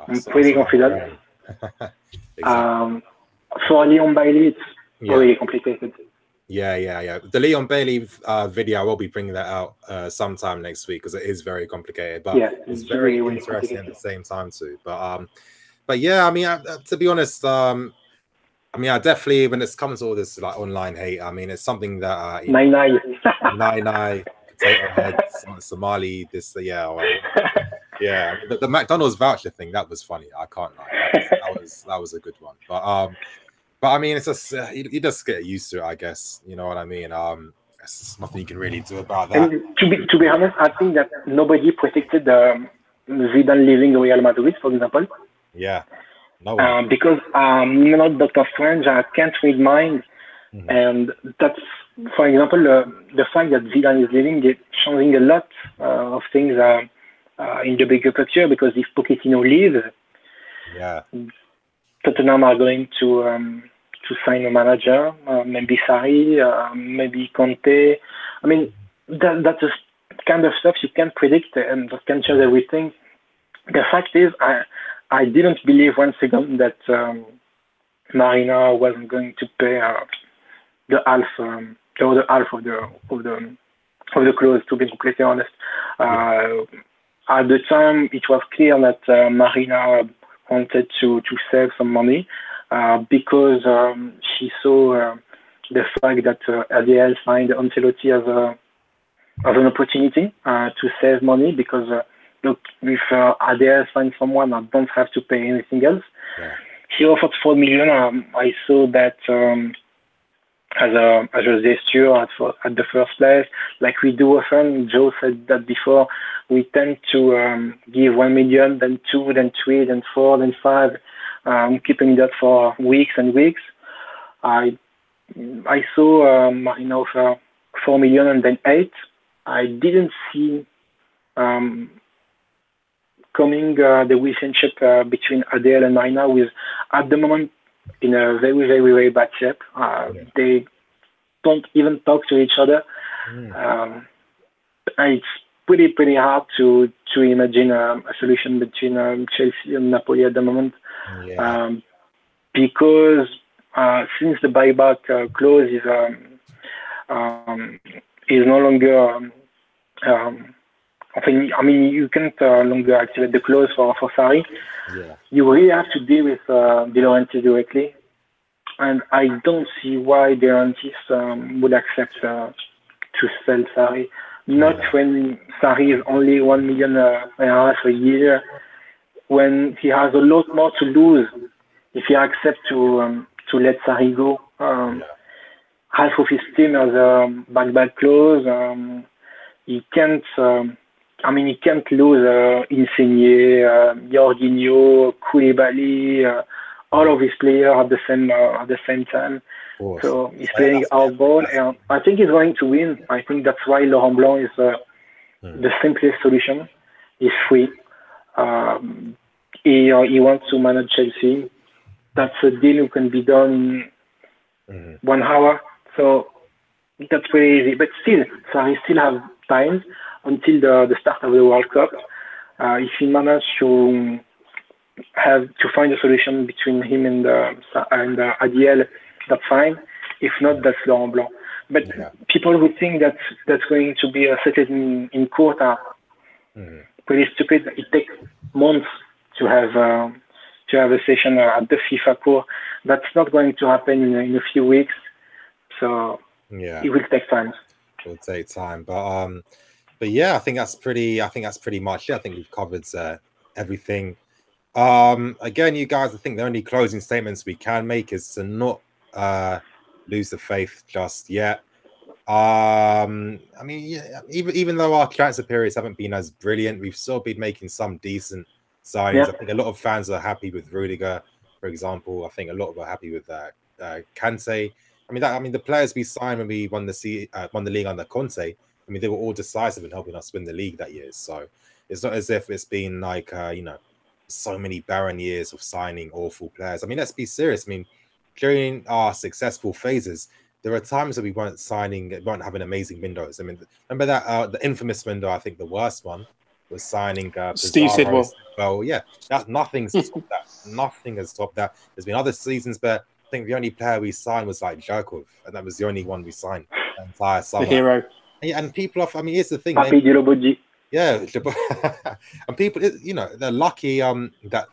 I'm pretty confident. Exactly. For Leon Bailey, it's really complicated. Yeah. The Leon Bailey video, I will be bringing that out sometime next week, because it is very complicated, but it's very interesting at the same time too. But yeah, I mean, to be honest, I mean, I definitely, when it's comes to all this like online hate, I mean, it's something that Nine, potato heads, Somali, this, yeah. The McDonald's voucher thing, that was funny. I can't lie. That was a good one. But I mean, it's just you just get used to it, I guess. You know what I mean? There's nothing you can really do about that. And to be honest, I think that nobody predicted Zidane leaving Real Madrid, for example. Yeah. No one. Because I'm not Doctor Strange, I can't read minds. And that's, for example, the fact that Zidane is leaving, it's changing a lot of things in the bigger picture, because if Pochettino leaves, Tottenham are going to sign a manager, maybe Sarri, maybe Conte. I mean, that's the kind of stuff you can't predict, and that can change everything. The fact is, I didn't believe 1 second that Marina wasn't going to pay the other half of the clause. To be completely honest, at the time it was clear that Marina wanted to save some money because she saw the fact that ADL signed Ancelotti as an opportunity to save money, because look, if ADL finds someone, I don't have to pay anything else. He offered 4 million. I saw that as a gesture at the first place, like we do often. Joe said that before. We tend to give 1 million, then 2, then 3, then 4, then 5, keeping that for weeks and weeks. I saw offer 4 million and then 8. I didn't see coming the relationship between Adele and Marina with, at the moment, in a very, very, very bad shape. They don't even talk to each other. It's pretty hard to imagine a solution between Chelsea and Napoli at the moment, because since the buyback clause is no longer I mean, you can't longer activate the clause for Sarri. You really have to deal with De Laurentiis directly, and I don't see why De Laurentiis would accept to sell Sarri. Not when Sarri is only 1 million a year, when he has a lot more to lose if he accepts to let Sarri go. Half of his team has a buyback clause. He can't. He can't lose Insigne, Jorginho, Koulibaly, all of his players at the same time. So he's playing outball, and I think he's going to win. I think that's why Laurent Blanc is the simplest solution. He's free. He wants to manage Chelsea. That's a deal who can be done in 1 hour. So that's pretty easy. But still, Sarri still have time. until the start of the World Cup. If he managed to find a solution between him and Adiel, that's fine. If not, that's Laurent Blanc. But people who think that that's going to be settled in court are pretty stupid. It takes months to have a session at the FIFA court. That's not going to happen in a few weeks. So it will take time. It will take time, but yeah, I think that's pretty much it. I think we've covered everything. Again, you guys, I think the only closing statements we can make is to not lose the faith just yet. I mean, even though our transfer periods haven't been as brilliant, we've still been making some decent signings. I think a lot of fans are happy with Rudiger, for example. I think a lot of are happy with Conte. I mean, the players we signed when we won the league under Conte. I mean, they were all decisive in helping us win the league that year. So it's not as if it's been like so many barren years of signing awful players. I mean, let's be serious. I mean, during our successful phases, there are times that we weren't having amazing windows. I mean, remember that the infamous window? I think the worst one was signing Steve Sidwell. Well, yeah, nothing's topped that. Nothing has topped that. There's been other seasons, but I think the only player we signed was like Jerkov, and that was the only one we signed the entire summer. The hero. And people I mean, here's the thing. Yeah, and people, they're lucky that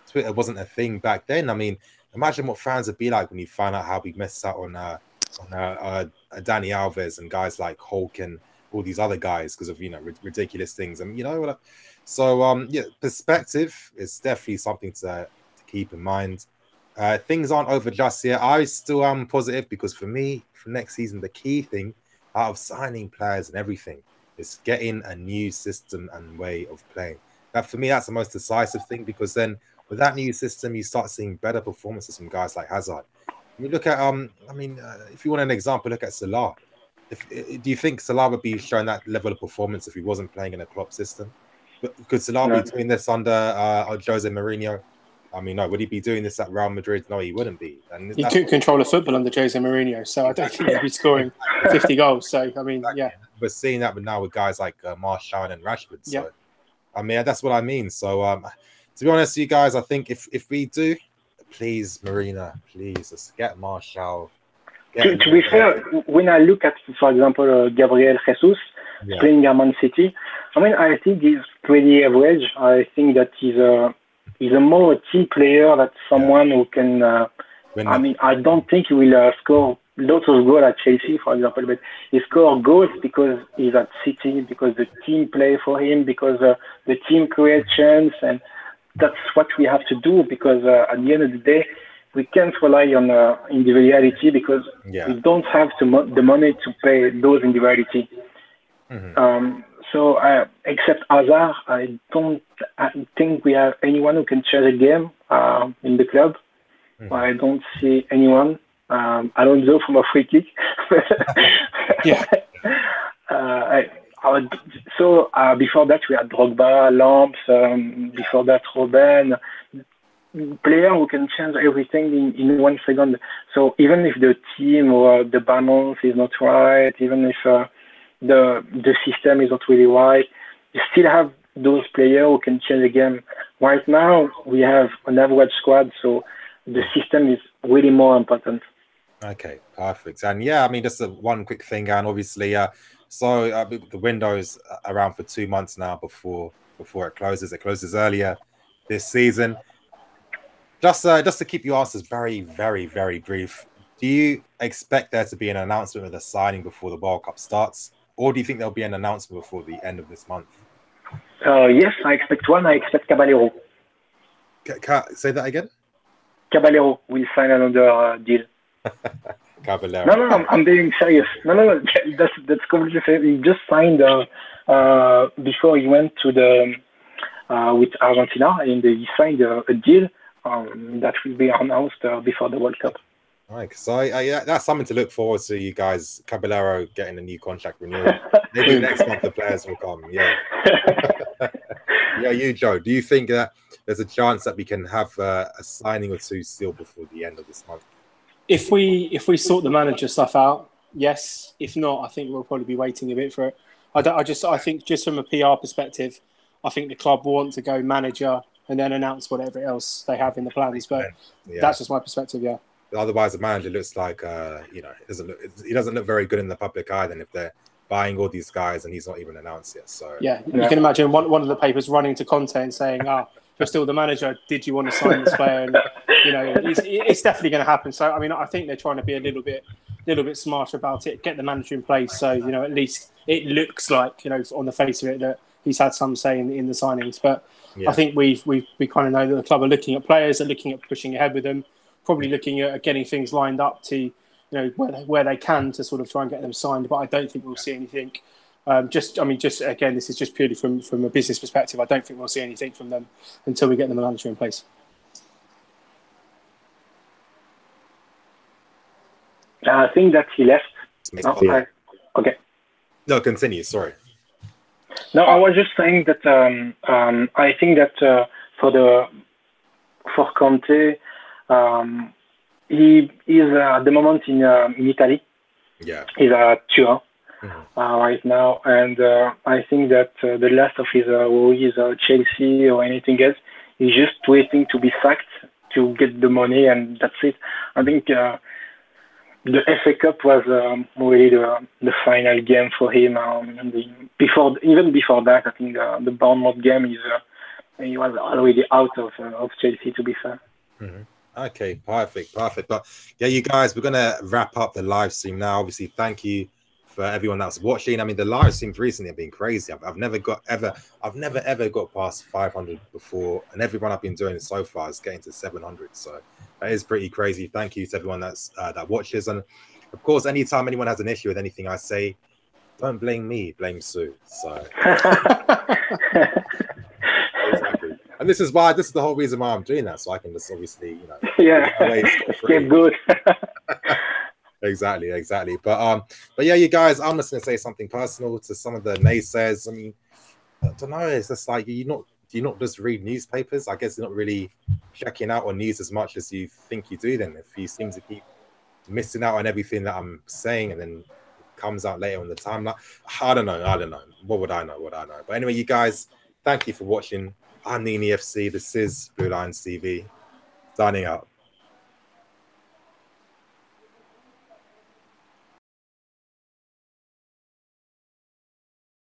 Twitter wasn't a thing back then. I mean, imagine what fans would be like when you find out how we missed out on Dani Alves and guys like Hulk and all these other guys because of ridiculous things. And so perspective is definitely something to keep in mind. Things aren't over just yet. I still am positive because for me, for next season, the key thing out of signing players and everything is getting a new system and way of playing. That for me, that's the most decisive thing because then with that new system, you start seeing better performances from guys like Hazard. You look at if you want an example, look at Salah. Do you think Salah would be showing that level of performance if he wasn't playing in a Klopp system? Could Salah be doing this under Jose Mourinho? I mean, no. Would he be doing this at Real Madrid? No, he wouldn't be. And he took control of football under Jose Mourinho, so I don't think he'd be scoring 50 goals. So, I mean, yeah. We're seeing that now with guys like Martial and Rashford. So, I mean, that's what I mean. So, to be honest, you guys, I think if we do, please, Marina, please, let's get Martial. To be fair, when I look at, for example, Gabriel Jesus playing at Man City, I mean, I think he's pretty average. I think that he's a more team player than someone who can. I mean, I don't think he will score lots of goals at Chelsea, for example, but he scores goals because he's at City, because the team play for him, because the team creates chance, and that's what we have to do. Because at the end of the day, we can't rely on individuality because we don't have the money to pay those individuality. So except Hazard, I don't think we have anyone who can change a game in the club. I don't see anyone. I don't know from a free kick. So before that, we had Drogba, Lamps. Before that, Robben. Player who can change everything in 1 second. So even if the team or the balance is not right, even if the system is not really right, you still have those players who can change the game. Right now, we have an average squad, so the system is really more important. Okay, perfect. And yeah, I mean, just one quick thing, and obviously, so the window's around for 2 months now before it closes. It closes earlier this season. Just to keep your answers very, very, very brief, do you expect there to be an announcement of the signing before the World Cup starts? Or do you think there'll be an announcement before the end of this month? Yes, I expect one. I expect Caballero. Say that again? Caballero will sign another deal. Caballero. No, I'm being serious. No, that's completely serious. He just signed before he went to the with Argentina, and he signed a deal that will be announced before the World Cup. Right, so that's something to look forward to. You guys, Caballero getting a new contract renewal. Maybe next month the players will come. Yeah, you, Joe. Do you think that there's a chance that we can have a signing or two still before the end of this month? If we sort the manager stuff out, yes. If not, I think we'll probably be waiting a bit for it. I think just from a PR perspective, I think the club want to go manager and then announce whatever else they have in the plans. But that's just my perspective. Yeah. Otherwise, the manager looks like he doesn't look very good in the public eye. Then if they're buying all these guys and he's not even announced yet, so yeah. You can imagine one of the papers running to Conte and saying, you're still the manager. Did you want to sign this player? And it's definitely going to happen. So I mean, I think they're trying to be a little bit smarter about it. Get the manager in place, so at least it looks like on the face of it that he's had some say in the signings. But I think we kind of know that the club are looking at players, are looking at pushing ahead with them, probably looking at getting things lined up to where they can to sort of try and get them signed. But I don't think we'll see anything. Just again, this is just purely from a business perspective. I don't think we'll see anything from them until we get the manager in place. I think that he left. Okay. No, continue. Sorry. No, I was just saying that I think that for Conte, he is at the moment in Italy. Yeah. He's at Turin right now, and I think that the last of his worries Chelsea or anything else. He's just waiting to be sacked to get the money, and that's it. I think the FA Cup was really the final game for him. Even before that, I think the Bournemouth game he was already out of Chelsea, to be fair. Mm-hmm. Okay, perfect. But yeah, you guys, we're gonna wrap up the live stream now. Obviously, thank you for everyone that's watching. I mean, the live streams recently have been crazy. I've never ever got past 500 before, and everyone I've been doing so far is getting to 700. So that is pretty crazy. Thank you to everyone that watches, and of course, anytime anyone has an issue with anything I say, don't blame me, blame Sue. So exactly. And this is the whole reason why I'm doing that, so I can just obviously get good. Exactly. But yeah, you guys, I'm just gonna say something personal to some of the naysayers. I mean, I don't know. It's just like do you not just read newspapers? I guess you're not really checking out on news as much as you think you do. Then, if you seem to keep missing out on everything that I'm saying, and then it comes out later on the timeline, I don't know. What would I know? But anyway, you guys, thank you for watching. I'm Nini FC. This is Blue Lions TV. Signing out.